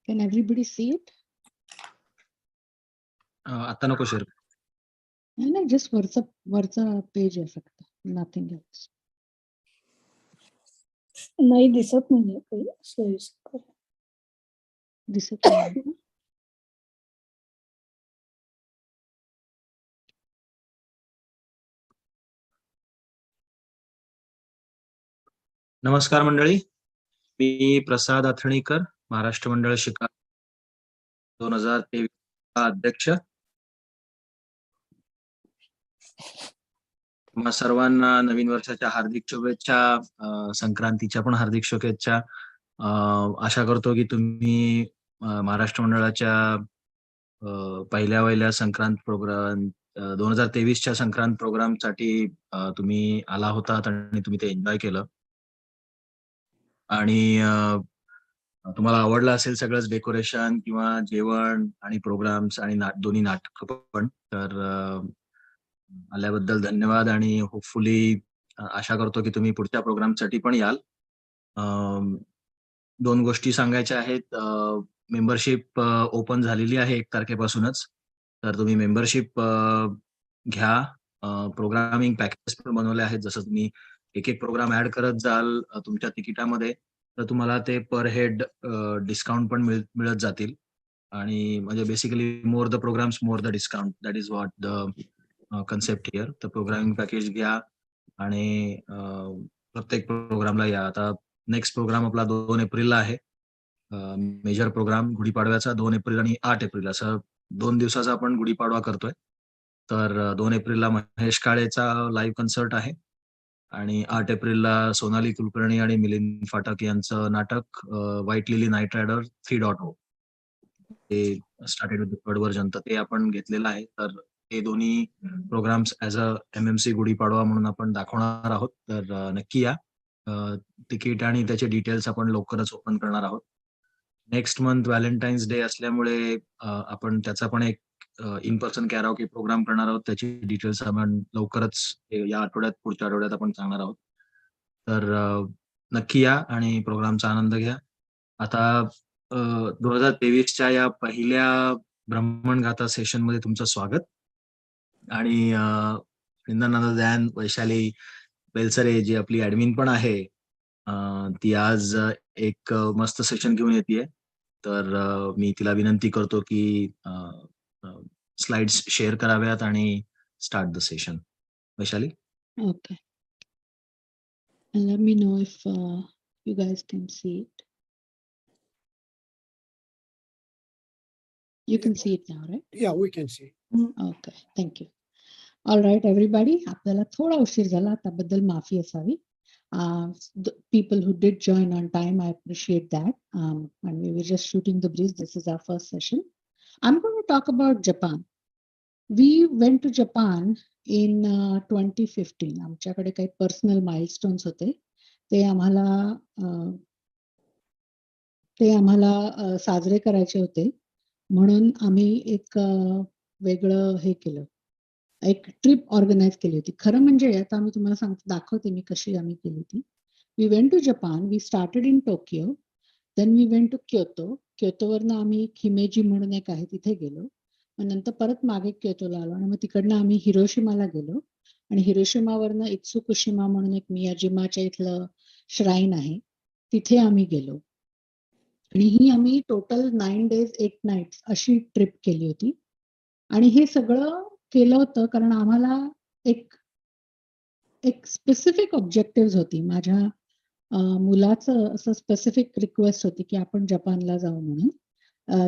Can everybody see it? आता नको share. नाही, just वरचा पेज आहे फक्त, nothing else. नाही दिसत नाहीये काही सोयीस्कर. दिसत नाही का? नमस्कार मंडळी, मी प्रसाद अथणीकर, महाराष्ट्र मंडळ शिकागो 2023 अध्यक्ष. तुम्हा सर्वांना नवीन वर्षाच्या हार्दिक शुभेच्छा, संक्रांतीच्या पण हार्दिक शुभेच्छा. आशा करतो की तुम्ही महाराष्ट्र मंडळाच्या पहिल्या संक्रांत प्रोग्राम 2023च्या संक्रांत प्रोग्राम साठी तुम्ही आला होतात आणि तुम्ही ते एन्जॉय केलं आणि तुम्हाला आवडलं असेल सगळंच डेकोरेशन किंवा जेवण आणि प्रोग्राम्स आणि दोन्ही नाटक पण. तर आल्याबद्दल धन्यवाद आणि होपफुली आशा करतो की तुम्ही पुढच्या प्रोग्रामसाठी पण याल. 2 गोष्टी सांगायच्या आहेत. मेंबरशिप ओपन झालेली आहे 1 तारखेपासूनच. तर तुम्ही मेंबरशिप घ्या. प्रोग्रामिंग पॅकेज पण बनवले आहेत. जसं तुम्ही एक प्रोग्राम ऍड करत जाल तुमच्या तिकिटामध्ये तर तुम्हाला ते पर हेड डिस्काउंट पण मिळत जातील. आणि म्हणजे basically more the programs more the discount, that is what the concept here. तर प्रोग्रामिंग पॅकेज घ्या आणि प्रत्येक प्रोग्रामला या. आता नेक्स्ट प्रोग्राम आपला 2 एप्रिलला आहे. मेजर प्रोग्राम गुढीपाडव्याचा 2 एप्रिल आणि 8 एप्रिल असं 2 दिवसाचा आपण गुढीपाडवा करतोय. तर 2 एप्रिलला महेश काळेचा लाईव्ह कन्सर्ट आहे आणि 8 एप्रिलला सोनाली कुलकर्णी आणि मिलिंद फाटक यांचं नाटक व्हाईट लिली नाईट रायडर 3.0 ते स्टार्टेड विथ थर्ड व्हर्जन. तर ते आपण घेतलेलं आहे. तर हे दोन्ही programs as a MMC Gudi Padwa म्हणून आपण दाखवणार आहोत. तर नक्की या. तिकीट आणि त्याचे डिटेल्स आपण लवकरच ओपन करणार आहोत. नेक्स्ट मंथ व्हॅलेंटाईन्स डे असल्यामुळे आपण त्याचा पण एक इन पर्सन कॅराओके प्रोग्राम करणार आहोत. त्याची डिटेल्स आपण लवकरच या आठवड्यात पुढच्या आठवड्यात आपण सांगणार आहोत. तर नक्की या आणि प्रोग्रामचा आनंद घ्या. आता 2023च्या या पहिल्या भ्रमण गाथा सेशन मध्ये तुमचं स्वागत. आणि दयान वैशाली बेलसरे जी आपली ऍडमिन पण आहे ती आज एक मस्त सेशन घेऊन येते. तर मी तिला विनंती करतो की स्लाइड्स शेअर कराव्यात आणि start the session. Vaishali. Okay. And let me know if you guys can see it. You can see it now, right? Yeah, we can see. Okay, thank you. All right, everybody. आपल्याला थोडा उशीर झाला त्याबद्दल माफी असावी. The people who did join on time, I appreciate that. And we were just shooting the breeze. This is our first session. I'm going to talk about Japan. We went to Japan in 2015. आमच्याकडे काही personal milestones होते. ते आम्हाला साजरे करायचे होते. म्हणून आम्ही एक वेगळं हे केलं, एक ट्रिप ऑर्गनाइज केली होती. खरं म्हणजे आता मी तुम्हाला दाखवते मी कशी आम्ही केली होती. We went to Japan. We started in Tokyo, then we went to Kyoto. क्योतोवरनं आम्ही हिमेजी म्हणून एक आहे तिथे गेलो. मग नंतर परत मागे क्योतोला आलो आणि मग तिकडनं आम्ही हिरोशिमाला गेलो आणि हिरोशिमावरनं इत्सुकुशिमा म्हणून एक मियाजिमाच्या इथलं श्राईन आहे तिथे आम्ही गेलो. आणि ही आम्ही टोटल 9 days 8 nights अशी ट्रिप केली होती. आणि हे सगळं केलं होतं कारण आम्हाला एक स्पेसिफिक ऑब्जेक्टिव्ह होती. माझ्या मुलाचं असं स्पेसिफिक रिक्वेस्ट होती की आपण जपानला जाऊ म्हणून.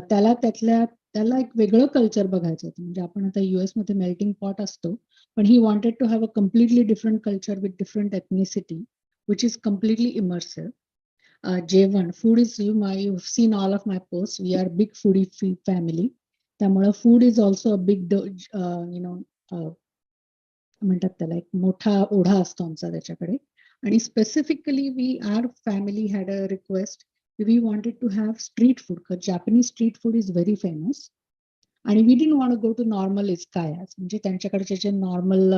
त्याला एक वेगळं कल्चर बघायचं होतं. म्हणजे आपण आता US मध्ये मेल्टिंग पॉट असतो, पण he wanted to have a completely different culture with different ethnicity which is completely immersive. जेवण, food is you've seen all of my posts. We are big foodie family. त्यामुळे food is also a big म्हणतात त्याला एक मोठा ओढा असतो आमचा त्याच्याकडे. आणि specifically our family had a request, we wanted to have street food, because Japanese street food is very famous. आणि we didn't want to go to normal izakayas, म्हणजे त्यांच्याकडचे जे नॉर्मल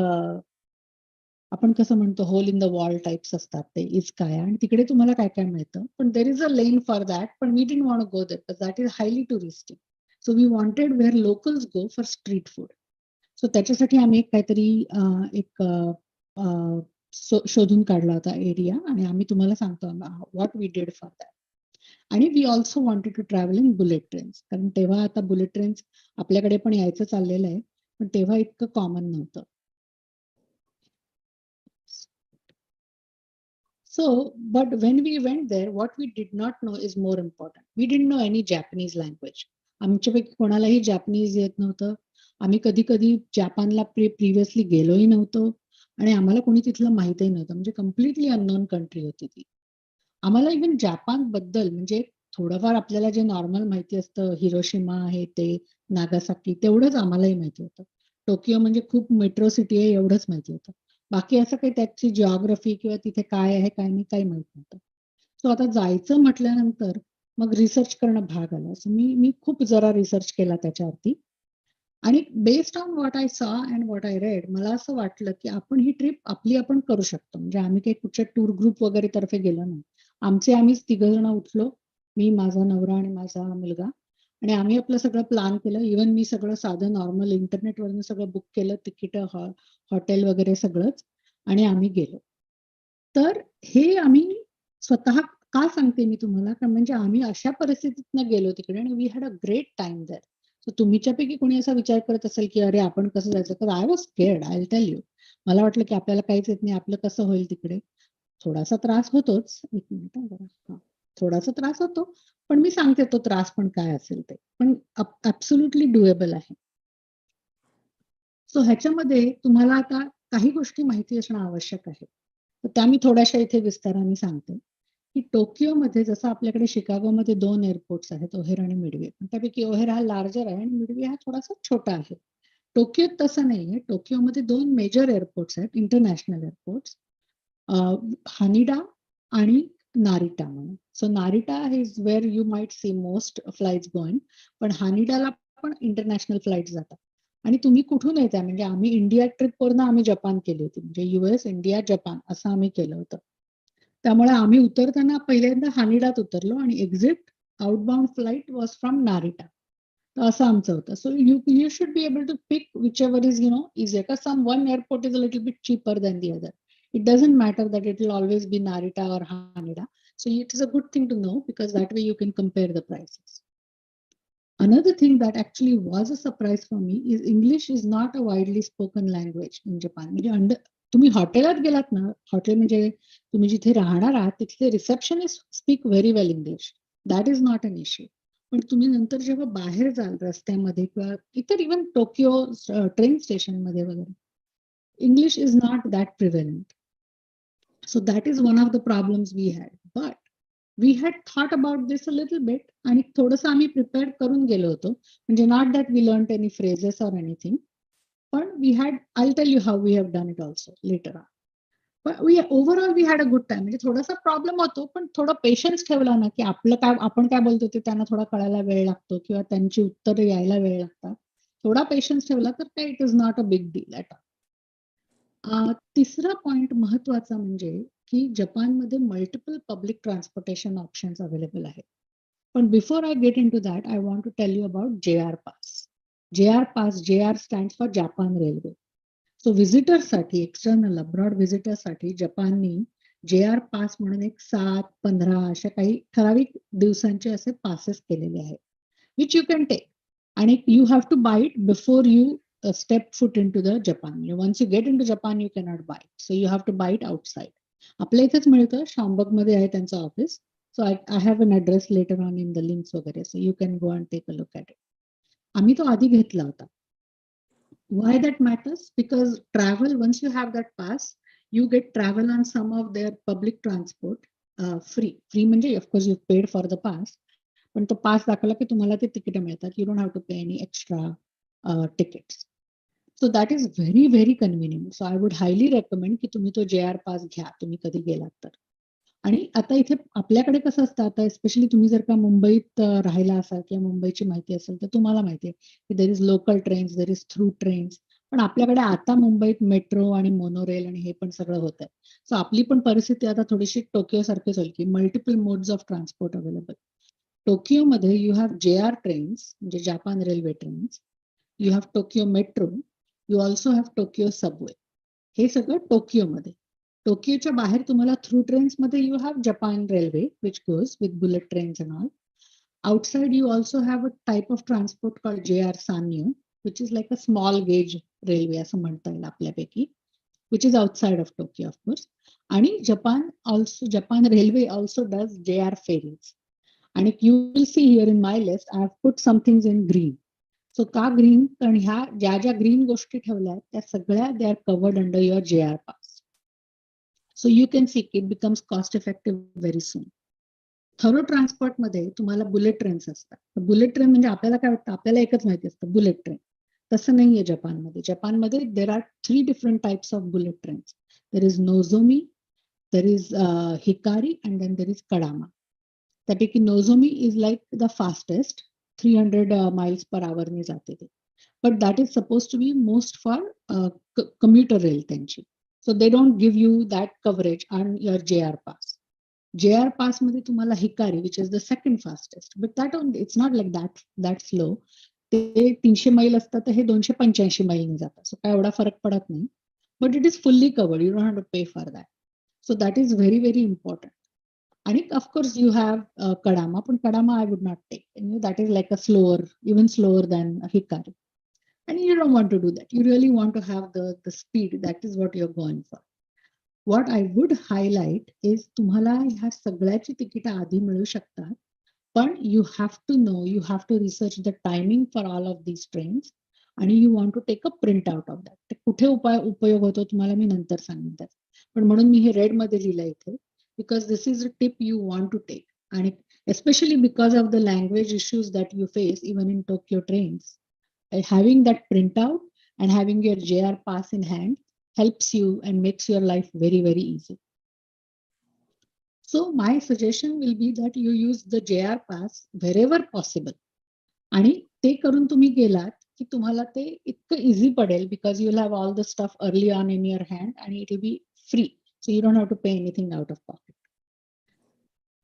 आपण कसं म्हणतो hole in the wall types असतात ते इस्काया, आणि तिकडे तुम्हाला काय काय मिळतं. पण there is a lane for that, पण we didn't want to go there because that is highly touristic. So we wanted where locals go for street food. So त्याच्यासाठी आम्ही एक काहीतरी शोधून काढला होता एरिया, आणि आम्ही तुम्हाला सांगतो what we did for that. आणि we also wanted to travel in bullet trains, कारण तेव्हा आता बुलेट ट्रेन्स आपल्याकडे पण यायचं चाललेलं आहे, पण तेव्हा इतकं कॉमन नव्हतं. So, but when we went there, what we did not know is more important. We didn't know any Japanese language. आमच्यापैकी कोणालाही जॅपनीज येत नव्हतं. आम्ही कधी कधी जपानला प्रिव्हियसली गेलोही नव्हतो, आणि आम्हाला कोणी तिथलं माहितही नव्हतं. म्हणजे कम्प्लिटली अननोन कंट्री होती ती. आम्हाला इव्हन जपान बद्दल म्हणजे थोडंफार आपल्याला जे नॉर्मल माहिती असतं, हिरोशिमा आहे ते, नागासाकी, तेवढंच आम्हालाही माहिती होतं. टोकियो म्हणजे खूप मेट्रो सिटी आहे एवढंच माहिती होतं. बाकी असं काही त्याची जिओग्राफी किंवा तिथे काय आहे काय नाही काही माहित नव्हतं. सो आता जायचं म्हटल्यानंतर मग रिसर्च करणं भाग आला. सो मी खूप जरा रिसर्च केला त्याच्यावरती, आणि based on what I saw and what I read, मला असं वाटलं की आपण ही ट्रिप आपण करू शकतो. म्हणजे आम्ही काही कुठच्या टूर ग्रुप वगैरे तर्फे गेलो नाही. आम्हीच 3 जण उठलो, मी, माझा नवरा आणि माझा मुलगा, आणि आम्ही आपलं सगळं प्लॅन केलं. इव्हन मी सगळं साधं नॉर्मल इंटरनेटवरून सगळं बुक केलं, तिकीट, हॉटेल वगैरे सगळंच, आणि आम्ही गेलो. तर हे आम्ही स्वतः का सांगते मी तुम्हाला, कारण म्हणजे आम्ही अशा परिस्थितीतनं गेलो तिकडे, आणि we had a great time there. So तुमच्यापैकी कोणी असा विचार करत असेल की अरे आपण कसं जायचं, तर I was scared, I will tell you. मला वाटलं की आपल्याला काहीच येत नाही, आपलं कसं होईल तिकडे. थोडासा त्रास होतोच. एक मिनिट जरा. हा, थोडासा त्रास होतो, पण मी सांगते तो त्रास पण काय असेल ते, पण ऍब्सोल्युटली डुएबल आहे. सो ह्याच्यामध्ये तुम्हाला आता काही गोष्टी माहिती असणं आवश्यक आहे. तर त्या मी थोड्याशा इथे विस्ताराने सांगते. की टोकियोमध्ये जसं आपल्याकडे शिकागोमध्ये 2 एअरपोर्ट्स आहेत, ओहेर आणि मिडवे. त्यापैकी ओहेर हा लार्जर आहे आणि मिडवे हा थोडासा छोटा आहे. टोकियोत तसं नाहीये. टोकियोमध्ये 2 मेजर एअरपोर्ट्स आहेत, इंटरनॅशनल एअरपोर्ट्स, हानिडा आणि नारिटा म्हणून. So Narita is where you might see most flights going, पण हानिडाला पण इंटरनॅशनल फ्लाइट्स जातात. आणि तुम्ही कुठून येताय, म्हणजे आम्ही इंडिया ट्रिपवरनं आम्ही जपान केली होती, म्हणजे US, इंडिया, जपान असं आम्ही केलं होतं. त्यामुळे आम्ही उतरताना पहिल्यांदा हानिडात उतरलो, आणि exit outbound flight was from Narita. तर असं आमचं होतं. So you should be able to pick whichever is easier, का some one airport is a little bit cheaper than the other. It doesn't matter that it will always be Narita or Haneda. So it is a good thing to know, because that way you can compare the prices. Another thing that actually was a surprise for me is English is not a widely spoken language in Japan. म्हणजे तुम्ही हॉटेलात गेलात ना, hotel म्हणजे तुम्ही जिथे राहणार आहात तिथले receptionist speak very well English. That is not an issue. पण तुम्ही नंतर जेव्हा बाहेर जाल रस्त्यामध्ये किंवा इतर इव्हन टोकियो ट्रेन स्टेशनमध्ये वगैरे, English is not that prevalent. So that is one of the problems we had. But we had thought about this a little bit, आणि थोडंसं आम्ही प्रिपेअर करून गेलो होतो. म्हणजे not that we learn any phrases or anything, पण we had, I tell you how we have done it also later on. पण overall we had a good time. म्हणजे थोडासा प्रॉब्लेम होतो, पण थोडं पेशन्स ठेवला ना, की आपण काय बोलतो ते त्यांना थोडा कळायला वेळ लागतो, किंवा त्यांची उत्तरं यायला वेळ लागतात. थोडा पेशन्स ठेवला तर काय, it is not a big deal at all. तिसरा पॉइंट महत्वाचा म्हणजे की जपानमध्ये multiple public transportation options available आहेत. पण before I get in to that, I want to tell you about JR pass. JR stand for Japan railway. So व्हिजिटर्ससाठी, external abroad व्हिजिटर्ससाठी जपाननी JR पास म्हणून एक 7, 15 अशा काही ठराविक दिवसांचे असे पासेस केलेले आहेत, विच यू कॅन टेक. आणि you have to buy it before you step foot into the Japan. Once you get into Japan, you cannot buy it. So you have to buy it outside. आपल्या इथेच मिळतं, शांबग मध्ये आहे त्यांचं office. So I have an address later on in the links वगैरे, so you can go and take a look at it. आम्ही तो आधी घेतला होता. Why that matters? Because travel, once you have that pass, you get travel on some of their public transport free. Free म्हणजे of course you paid for the pass, पण तो pass दाखवला की तुम्हाला ते तिकीट मिळतात. You don't have to pay any extra tickets. So that is very, very convenient. So I would highly recommend की तुम्ही तो JR पास घ्या, तुम्ही कधी गेलात तर. आणि आता इथे आपल्याकडे कसं असतं, आता एस्पेशली तुम्ही जर का मुंबईत राहिला असाल किंवा मुंबईची माहिती असेल, तर तुम्हाला माहिती आहे की there is local trains, there is through trains. पण आपल्याकडे आता मुंबईत मेट्रो आणि मोनोरेल आणि हे पण सगळं होत आहे. सो आपली पण परिस्थिती आता थोडीशी टोकियो सारखीच होईल की multiple modes of transport available. टोकियोमध्ये यू हॅव JR ट्रेन्स म्हणजे Japan railway trains, you have Tokyo metro, you also have Tokyo subway. हे सगळं टोकियोमध्ये. टोकियोच्या बाहेर तुम्हाला थ्रू ट्रेन्समध्ये you have Japan railway which goes with bullet trains and all. Outside, you also have a type of transport called JR Sanyo, which is like a small gauge railway, असं म्हणता येईल आपल्यापैकी, which is outside of Tokyo, of course. आणि Japan Railway also does JR ferries. And you will see here in my list, I have put some things in green. So का green? कारण ह्या ज्या green गोष्टी ठेवल्या आहेत त्या सगळ्या they are covered under your JR pass. So you can see it becomes cost effective very soon. Thorough transport मध्ये तुम्हाला बुलेट ट्रेन्स असतात. बुलेट ट्रेन म्हणजे आपल्याला काय वाटतं, आपल्याला एकच माहिती असतं बुलेट ट्रेन. तसं नाहीये जपानमध्ये. जपानमध्ये there are 3 different types of bullet trains. There is Nozomi, there is Hikari and then there is Kodama. त्यापैकी Nozomi is like the fastest, 300 miles per hour ने जाते ते. But that is suppose to be most for commuter rail त्यांची. So they don't give you that coverage on your JR pass. JR pass मध्ये तुम्हाला Hikari which is the second fastest, but that it's not like that slow. ते 300 मैल असतात तर हे 285 मैलने जातात. So काय एवढा फरक पडत नाही. But it is fully covered, you don't have to pay for that. So that is very very important. आणि ऑफकोर्स यू हॅव कडामा, पण Kodama I would not take. That is like a slower, even slower than Hikari. And you don't want to do that. You really want to have the speed. That is what you're going for. What I would highlight is तुम्हाला ह्या सगळ्याची ticket आधी मिळू शकतात, पण you have to know, you have to research the timing for all of these trains आणि you want to take a print out of that. ते कुठे उपयोग होतो तुम्हाला मी नंतर सांगितलं. पण म्हणून मी हे रेड मध्ये लिहिलं इथे, because this is a tip you want to take. आणि especially because of the language issues that you face even in Tokyo trains. Having that printout and having your JR pass in hand helps you and makes your life very, very easy. So my suggestion will be that you use the JR pass wherever possible. आणि ते करून तुम्ही गेलात की तुम्हाला ते इतकं easy पडेल because you'll have all the stuff early on in your hand and it will be free. So you don't have to pay anything out of pocket.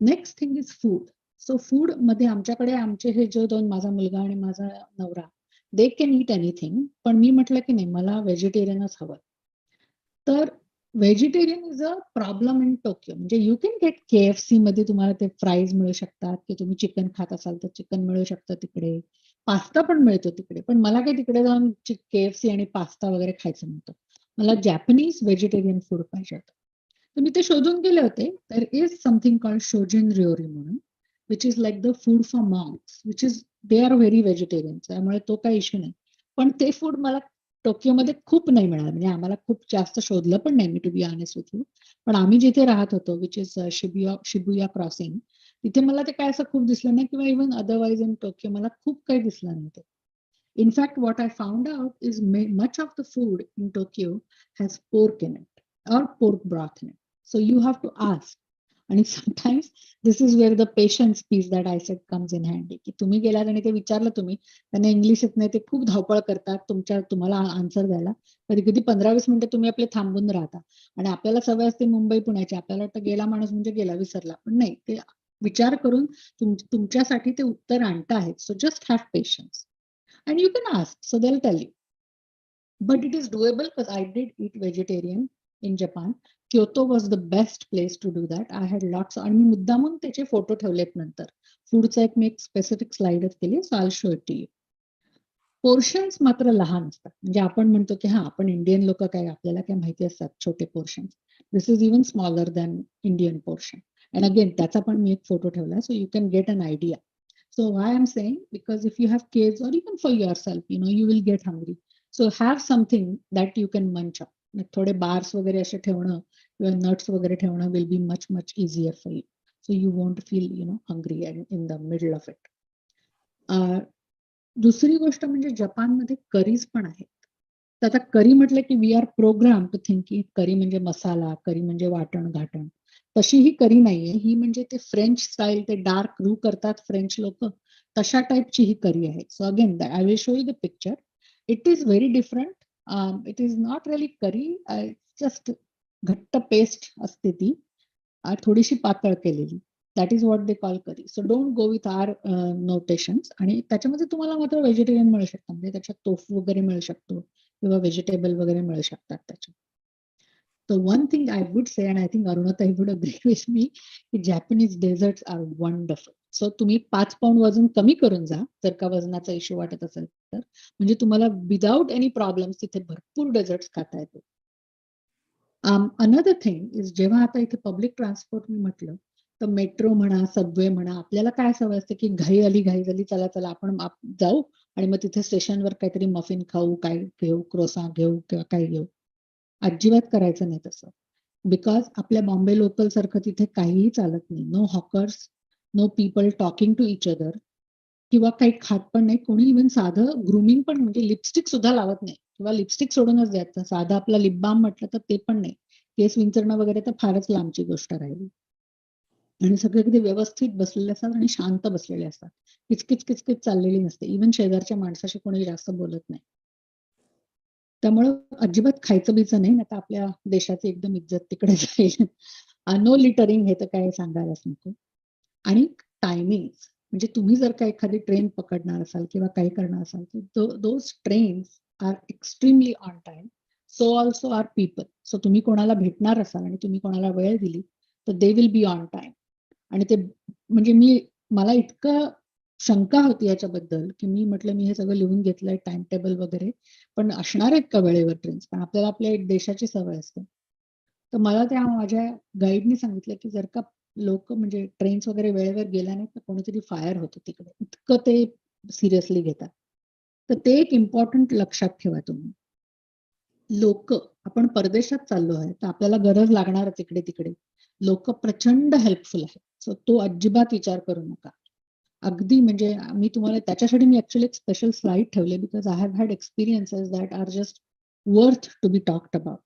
Next thing is food. So food मध्ये आमच्याकडे आमचे हे जो दोन, माझा मुलगा आणि माझा नवरा, दे कॅन ईट एनिथिंग. पण मी म्हटलं की नाही, मला व्हेजिटेरियनच हवं. तर vegetarian is a problem in Tokyo. म्हणजे यू कॅन गेट KFC मध्ये तुम्हाला ते फ्राईज मिळू शकतात, की तुम्ही चिकन खात असाल तर चिकन मिळू शकतं तिकडे, पास्ता पण मिळतो तिकडे. पण मला काही तिकडे जाऊन KFC आणि पास्ता वगैरे खायचं नव्हतं. मला जॅपनीज व्हेजिटेरियन फूड पाहिजे होतं. तर मी ते शोधून गेले होते. देर इज समथिंग कॉल्ड शोजिन रिओरी म्हणून, which is like the food for Monks, which is they are very vegetarian. त्यामुळे तो काही इश्यू नाही. पण ते फूड मला टोकियोमध्ये खूप नाही मिळालं. म्हणजे आम्हाला खूप जास्त शोधलं पण नाही मी, to be honest with you. पण आम्ही जिथे राहत होतो विच इज शिबुया क्रॉसिंग, तिथे मला ते काय असं खूप दिसलं नाही, किंवा इव्हन अदरवाईज इन टोकियो मला खूप काही दिसलं नाही ते. In fact, what I found out is much of the food in Tokyo has pork in it or pork broth in it. So you have to ask. And sometimes this is where the patience piece that I said comes in handy. की तुम्ही गेलात आणि ते विचारलं तुम्ही, त्यांना English येत नाही, ते खूप धावपळ करतात तुम्हाला आन्सर द्यायला. कधी कधी 15-20 मिनिटं तुम्ही आपले थांबून राहता. आणि आपल्याला सवय असते मुंबई पुण्याची, आपल्याला वाटतं गेला माणूस म्हणजे गेला, विसरला. पण नाही, ते विचार करून तुमच्यासाठी ते उत्तर आणत आहेत. So just have patience. And you can ask, so they'll tell you. But it is doable because I did eat vegetarian in Japan. Kyoto was the best place to do that. I had lots of, आणि मी मुद्दामून त्याचे photo ठेवलेत नंतर. फूडचा एक मी एक specific स्लाइडच केली, so I show it to you. Portions मात्र लहान असतात. म्हणजे आपण म्हणतो की हा, आपण इंडियन लोक काय, आपल्याला काय माहिती असतात छोटे portions. This is even smaller than Indian portion. And again त्याचा पण मी एक फोटो ठेवला, so you can get an idea. So why I'm saying, because if you have kids or even for yourself, you will get hungry. So have something that you can munch up. थोडे bars वगैरे असे ठेवणं किंवा nuts वगैरे ठेवणं will be much, much easier for you. So you won't feel, hungry in the middle of it. दुसरी गोष्ट म्हणजे जपानमध्ये करीज पण आहेत. तर आता करी म्हटलं की we are program to think की करी म्हणजे मसाला, करी म्हणजे वाटण घाटण. तशी ही करी नाहीये. ही म्हणजे ते फ्रेंच स्टाईल, ते डार्क रू करतात फ्रेंच लोक, तशा टाईपची ही करी आहे. So again I will show you the picture. It is very different. It is not really curry, just घट्ट पेस्ट असते ती, थोडीशी पातळ केलेली. That is what they call curry. So don't go with our notations. आणि त्याच्यामध्ये तुम्हाला मात्र व्हेजिटेरियन मिळू शकतं, म्हणजे त्याच्यात टोफू वगैरे मिळू शकतो किंवा व्हेजिटेबल वगैरे मिळू शकतात त्याच्यात. So one thing I would say, and I think Arunata would agree with me, की Japanese desserts are wonderful. So तुम्ही 5 पाऊंड वजन कमी करून जा, जर का वजनाचा इश्यू वाटत असेल तर, म्हणजे तुम्हाला विदाउट एनी प्रॉब्लेम्स तिथे भरपूर डेझर्ट्स खाता येतो. अनदर थिंग इज, जेव्हा आता इथे पब्लिक ट्रान्सपोर्ट मी म्हटलं, तर मेट्रो म्हणा, सबवे म्हणा, आपल्याला काय सवय असते की घाई झाली, चला चला आपण जाऊ आणि मग तिथे स्टेशनवर काहीतरी मफिन खाऊ, काय घेऊ, क्रोसा घेऊ किंवा काय घेऊ. अजिबात करायचं नाही तसं. बिकॉज आपल्या बॉम्बे लोकल सारखं तिथे काहीही चालत नाही. No hawkers, no people talking to each other, किंवा काही खात पण नाही कोणी. इव्हन साधं ग्रुमिंग पण, म्हणजे लिपस्टिक सुद्धा लावत नाही, किंवा लिपस्टिक सोडूनच द्यायचं. साधं आपला लिप बाम म्हटलं तर ते पण नाही. केस विंचरणं वगैरे तर फारच लांबची गोष्ट राहिली. आणि सगळे अगदी व्यवस्थित बसलेले असतात आणि शांत बसलेले असतात. किचकिच किचकिच चाललेली नसते. इव्हन शेजारच्या माणसाशी कोणी जास्त बोलत नाही. त्यामुळं अजिबात खायचं बीचं नाही, आता आपल्या देशाची एकदम इज्जत तिकडे जाईल. नो लिटरिंग हे तर काय सांगायलाच नको. आणि टायमिंग, म्हणजे तुम्ही जर का एखादी ट्रेन पकडणार असाल किंवा काही करणार असाल तर those trains are extremely on time. So also are people. So तुम्ही कोणाला भेटणार असाल आणि तुम्ही कोणाला वेळ दिली तर they will be on time. आणि ते म्हणजे मला इतकं शंका होती याच्याबद्दल की मी म्हटलं मी हे सगळं लिहून घेतलंय टाइम टेबल वगैरे, पण असणार आहेत का वेळेवर ट्रेन्स? पण आपल्याला आपल्या देशाची सवय असते. तर मला त्या माझ्या गाईडनी सांगितलं की जर का लोक म्हणजे ट्रेन्स वगैरे वेळेवर गेल्या नाही तर कोणीतरी फायर होतं तिकडे, इतकं ते सिरियसली घेतात. तर ते एक इम्पॉर्टंट लक्षात ठेवा तुम्ही. लोक, आपण परदेशात चाललो आहे तर आपल्याला गरज लागणारच इकडे तिकडे. लोक प्रचंड हेल्पफुल आहेत. सो तो अजिबात विचार करू नका. अगदी म्हणजे मी तुम्हाला त्याच्यासाठी मी ऍक्च्युअली एक स्पेशल स्लाइड ठेवले, because I have had experiences that are just worth to be talked about.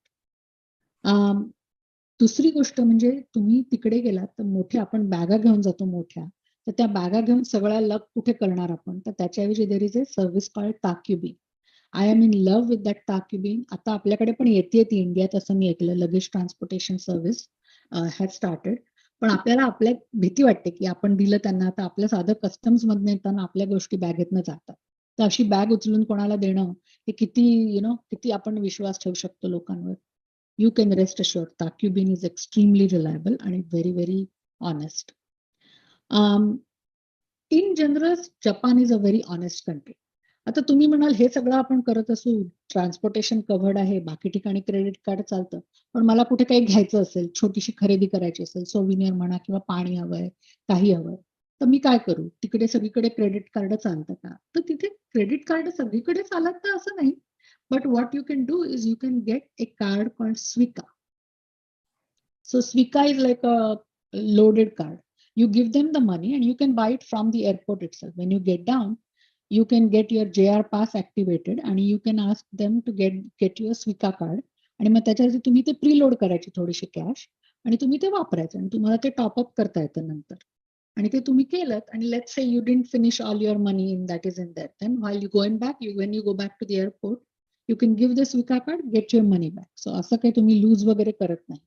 दुसरी गोष्ट म्हणजे तुम्ही तिकडे गेलात तर मोठ्या आपण बॅगा घेऊन जातो मोठ्या, तर त्या बॅगा घेऊन सगळ्या लग कुठे करणार आपण, तर त्याच्याऐवजी there is a service called Takkyubin. I am in love with that Takkyubin. आता आपल्याकडे पण येते ती इंडियात, असं मी ऐकलं. Luggage transportation service has started. पण आपल्या भीती वाटते की आपण दिलं त्यांना, तर आपल्या साधं कस्टम्स मधनं येताना आपल्या गोष्टी बॅगेतनं जातात. तर अशी बॅग उचलून कोणाला देणं हे किती आपण विश्वास ठेवू शकतो लोकांवर. You can rest assured Takubin is extremely reliable and very, very honest. In general, Japan is a very honest country. आता तुम्ही म्हणाल हे सगळं आपण करत असू, ट्रान्सपोर्टेशन कव्हर्ड आहे, बाकी ठिकाणी क्रेडिट कार्ड चालतं, पण मला कुठे काही घ्यायचं असेल, छोटीशी खरेदी करायची असेल, सोविनियर म्हणा किंवा पाणी हवंय, काही हवंय, तर मी काय करू? तिकडे सगळीकडे क्रेडिट कार्ड चालतं का? तर तिथे क्रेडिट कार्ड सगळीकडे चालत असं नाही. But what you can do is you can get a card called Swika. So Swika is like a loaded card. You give them the money and you can buy it from the airport itself. When you get down, you can get your JR pass activated and you can ask them to get your Swika card. आणि मग त्याच्यासाठी तुम्ही ते preload करायची थोडीशी cash आणि तुम्ही ते वापरायचं आणि तुम्हाला ते टॉपअप करता येतं नंतर. आणि ते तुम्ही केलं आणि let's say you didn't finish all your money in that is in that, then while you going back, when you go back to the airport, you can give the Swika card, get your money back. So असं काही तुम्ही loose वगैरे करत नाही.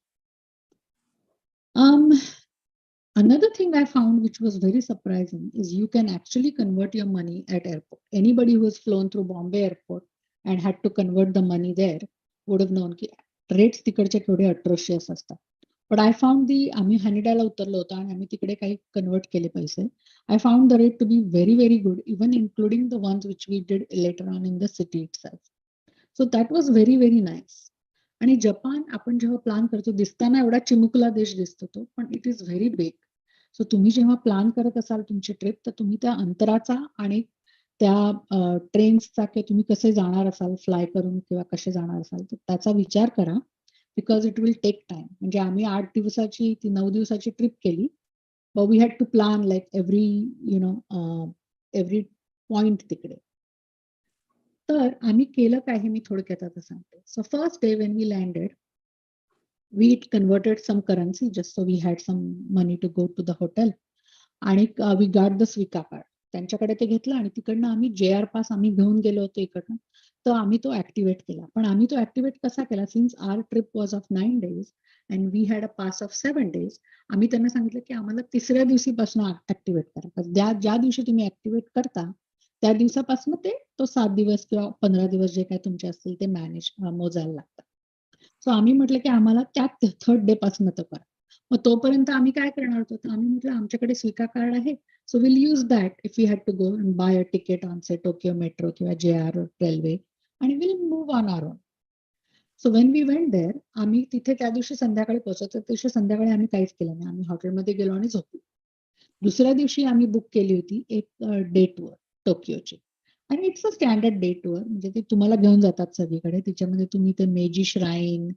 Another thing I found which was very surprising is you can actually convert your money at airport. Anybody who has flown through Bombay airport and had to convert the money there would have known की rates तिकडचे केवढे atrocious असतात. But I found आम्ही हॅनिडाला उतरलो होतो आणि आम्ही तिकडे काही कन्वर्ट केले पैसे. I found the rate to be very, very good, even including the ones which we did later on in the city itself. So that was very, very nice. आणि जपान आपण जेव्हा प्लॅन करतो, दिसताना एवढा चिमुकला देश दिसतो तो, पण it is very big. So तुम्ही जेव्हा प्लॅन करत असाल तुमची ट्रिप, तर तुम्ही त्या अंतराचा आणि त्या ट्रेन्सचा किंवा तुम्ही कसे जाणार असाल, फ्लाय करून किंवा कसे जाणार असाल, तर त्याचा विचार करा. Because it will take time. म्हणजे आम्ही 8 दिवसाची 9 दिवसाची ट्रिप केली, but we had to plan like every point तिकडे. तर आम्ही केलं काय हे मी थोडक्यात आता सांगते. So first day when we landed, we converted some currency just so we had some money to go to the hotel, and we got the Swika card. त्यांच्याकडे ते घेतलं आणि तिकडनं आम्ही JR पास आम्ही घेऊन गेलो होतो इकडनं. तर आम्ही तो ऍक्टिव्हेट केला. पण आम्ही तो ऍक्टिव्हेट कसा केला, since our trip was of 9 days and we had a pass of 7 days. आम्ही त्यांना सांगितलं की आम्हाला तिसऱ्या दिवशीपासून ऍक्टिव्हेट करा. ज्या दिवशी तुम्ही ऍक्टिव्हेट करता त्या दिवसापासून तो 7 दिवस किंवा 15 दिवस जे काय तुमचे असतील ते मोजायला लागतात. सो आम्ही म्हटलं की आम्हाला त्या 3rd डे पासून तो करा. मग तोपर्यंत आम्ही काय करणार होतो, तर आम्ही म्हटलं आमच्याकडे स्विका कार्ड आहे, so will use that if we had to go and buy a ticket on say Tokyo metro किंवा JR रेल्वे आणि will move on our own. So when we went there, आम्ही तिथे त्या दिवशी संध्याकाळी पोहोचलो. त्या दिवशी संध्याकाळी आम्ही काहीच केलं नाही. आम्ही हॉटेलमध्ये गेलो आणि झोपलो. दुसऱ्या दिवशी आम्ही बुक केली होती एक डे टूर टोकियोची. आणि it's a standard day tour, म्हणजे ते तुम्हाला घेऊन जातात सगळीकडे. तिच्यामध्ये तुम्ही ते मेजी श्राईन,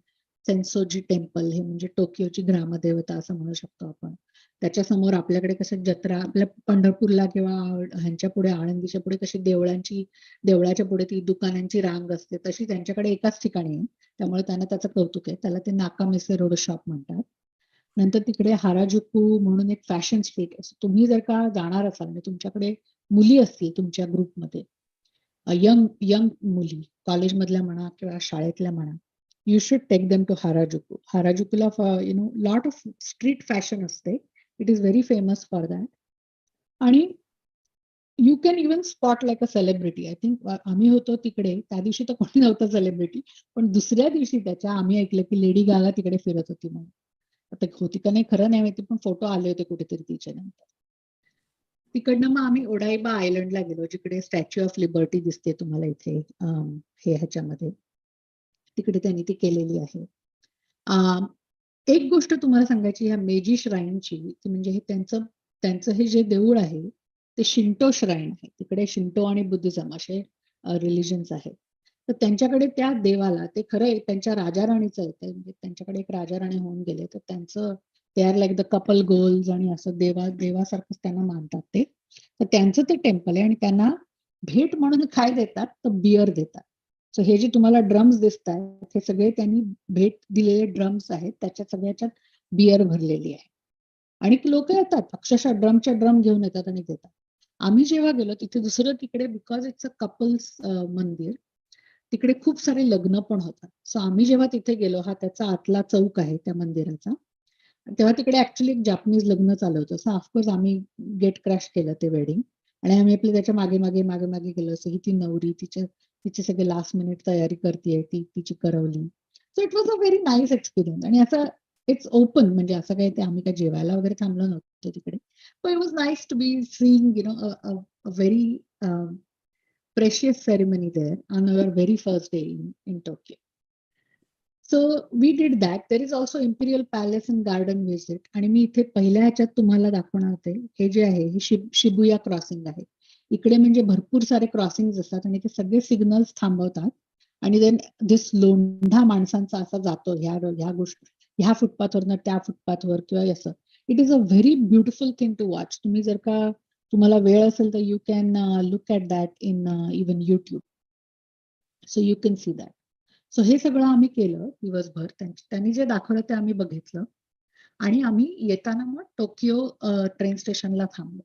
सेन्सोजी टेम्पल, हे म्हणजे टोकियोची ग्रामदेवता असं म्हणू शकतो आपण. त्याच्यासमोर आपल्याकडे कसं जत्रा, आपल्या पंढरपूरला किंवा ह्यांच्या पुढे आळंदीच्या पुढे कशी देवळाच्या पुढे ती दुकानांची रांग असते, तशी त्यांच्याकडे एकाच ठिकाणी आहे. त्यामुळे त्यांना त्याचं कौतुक आहे. त्याला ते नाकामेसे रोड शॉप म्हणतात. नंतर तिकडे हाराजुकू म्हणून एक फॅशन स्ट्रीट आहे. तुम्ही जर का जाणार असाल म्हणजे तुमच्याकडे मुली असतील तुमच्या ग्रुपमध्ये, यंग मुली कॉलेजमधल्या म्हणा किंवा शाळेतल्या म्हणा, you should take them to Harajuku. हाराजुकूला लॉट ऑफ स्ट्रीट फॅशन असते. It is very famous for that. आणि you can even spot like a celebrity. I think आम्ही होतो तिकडे त्या दिवशी तर कोणी नव्हतं सेलिब्रिटी, पण दुसऱ्या दिवशी आम्ही ऐकलं की लेडी गागा तिकडे फिरत होती म्हणून. आता होती का नाही खरं नाही माहिती, पण फोटो आले होते कुठेतरी तिच्या नंतर. तिकडनं मग आम्ही ओडाईबा आयलंडला गेलो, जिकडे स्टॅच्यू ऑफ लिबर्टी दिसते तुम्हाला इथे हे ह्याच्यामध्ये. तिकडे त्यांनी ती केलेली आहे. एक गोष्ट तुम्हाला सांगायची ह्या मेजी श्राईनची, की म्हणजे हे त्यांचं हे जे देऊळ आहे ते शिंटो श्राईन आहे. तिकडे शिंटो आणि बुद्धिझम असे रिलिजन्स आहेत. तर त्यांच्याकडे त्या देवाला, ते खरं त्यांच्या राजा राणीचं आहे, म्हणजे त्यांच्याकडे एक राजा राणी होऊन गेले, तर त्यांचं ते are like the couple goals आणि असं देवासारखंच त्यांना मानतात ते. तर त्यांचं ते टेम्पल आहे आणि त्यांना भेट म्हणून काय देतात, तर बियर देतात. सो हे जे तुम्हाला ड्रम्स दिसत आहेत, हे सगळे त्यांनी भेट दिलेले ड्रम्स आहेत. त्याच्या सगळ्याच्यात बियर भरलेली आहे. आणि लोक येतात अक्षरशः ड्रमच्या ड्रम घेऊन येतात आणि देतात. आम्ही जेव्हा गेलो तिथे दुसरं तिकडे, बिकॉज इट्स अ कपल्स मंदिर, तिकडे खूप सारे लग्न पण होतात. सो आम्ही जेव्हा तिथे गेलो, हा त्याचा आतला चौक आहे त्या मंदिराचा, तेव्हा तिकडे ऍक्च्युली एक जापनीज लग्न चालू होतं. सो ऑफकोर्स आम्ही गेट क्रॅश केलं ते वेडिंग आणि आम्ही आपल्या त्याच्या मागे मागे गेलो. असं ही ती नवरी तिचे सगळे लास्ट मिनिट तयारी करते, ती तिची करवली. So it was a very nice experience. आणि असं इट्स ओपन, म्हणजे असं काही ते आम्ही काय जेवायला वगैरे थांबलो नव्हतो तिकडे. पण it was nice to be seeing a very precious ceremony there on our very first day in Tokyo. So we did that. There is also Imperial Palace and Garden visit. आणि मी इथे पहिल्या ह्याच्यात तुम्हाला दाखवणार होते, हे जे आहे हे शिबुया क्रॉसिंग आहे. इकडे म्हणजे भरपूर सारे क्रॉसिंग असतात आणि ते सगळे सिग्नल्स थांबवतात आणि देन दिस लोंढा माणसांचा असा जातो ह्या फुटपाथवरनं त्या फुटपाथवर किंवा असं. It is a very beautiful thing to watch. तुम्ही जर का तुम्हाला वेळ असेल तर you can look at that in even YouTube. So you can see that. So हे सगळं आम्ही केलं दिवसभर. त्यांनी जे दाखवलं ते आम्ही बघितलं आणि आम्ही येताना मग टोकियो ट्रेन स्टेशनला थांबलो.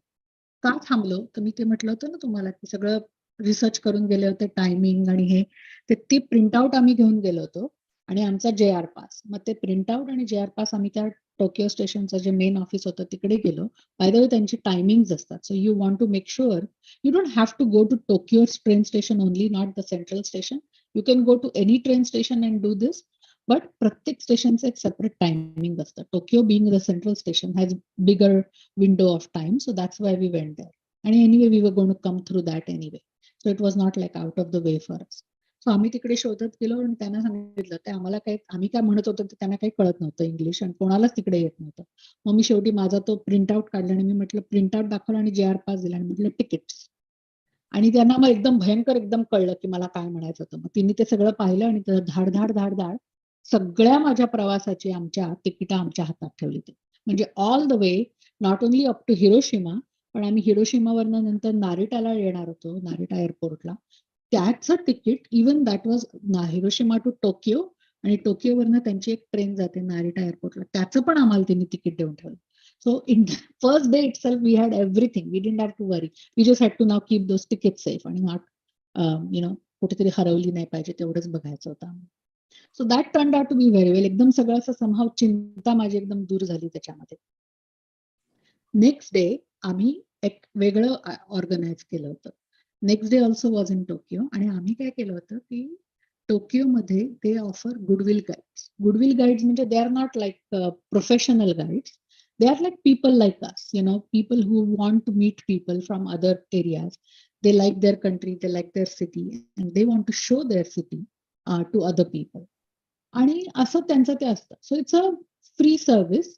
का थांबलो तर मी ते म्हटलं होतं ना तुम्हाला, की सगळं रिसर्च करून गेले होते, टायमिंग आणि हे. ती प्रिंटआउट आम्ही घेऊन गेलो होतो आणि आमचा JR पास. मग ते प्रिंटआउट आणि JR पास आम्ही त्या टोकियो स्टेशनचं जे मेन ऑफिस होतं तिकडे गेलो. बाय द वे त्यांची टायमिंग्स असतात. So you want to make sure you don't have to go to Tokyo train station only, not the central station. You can go to any train station and do this. But प्रत्येक स्टेशनचं एक separate timing असतं. Tokyo being the central station has bigger window of time, so that's why we went there. And anyway we were going to come through that anyway, so it was not like out of the way for us. So आम्ही तिकडे शोधत गेलो आणि त्यांना सांगितलं, ते आम्हाला आम्ही काय म्हणत होतो ते त्यांना काही कळत नव्हतं इंग्लिश आणि कोणालाच तिकडे येत नव्हतं. मग मी शेवटी माझा तो प्रिंटआउट काढला आणि मी म्हटलं प्रिंटआउट दाखवलं आणि JR पास दिला आणि म्हटलं तिकीट्स. आणि त्यांना मग एकदम भयंकर एकदम कळलं की मला काय म्हणायचं होतं. मग तिने ते सगळं पाहिलं आणि धाड धाड धाड धाड सगळ्या माझ्या प्रवासाची आमच्या तिकीट आमच्या हातात ठेवली. ते म्हणजे all the way, not only up to Hiroshima, पण आम्ही हिरोशिमावरनं नंतर नारिटाला येणार होतो, नारिटा एअरपोर्टला. त्याचं तिकीट even that was Hiroshima to Tokyo आणि टोकियोवरनं त्यांची एक ट्रेन जाते नारिटा एअरपोर्टला, त्याचं पण आम्हाला त्यांनी तिकीट देऊन ठेवलं. So in the first day itself, we had everything. We didn't have to worry. We just had to now keep those tickets safe आणि not, कुठेतरी हरवली नाही पाहिजे तेवढंच बघायचं होतं. So that turn out to be very well. एकदम सगळं असं समहाव चिंता माझी एकदम दूर झाली त्याच्यामध्ये. नेक्स्ट डे आम्ही एक वेगळं ऑर्गनाईज केलं होतं. Next day also was in Tokyo आणि आम्ही काय केलं होतं की टोकियोमध्ये ते offer goodwill guides. Goodwill guides म्हणजे they are not like professional guides. They are like people like us, people who want to meet people from other areas. They like their country, they like their city, and they want to show their city to other people. आणि असं त्यांचं ते असतं. So it's a free service.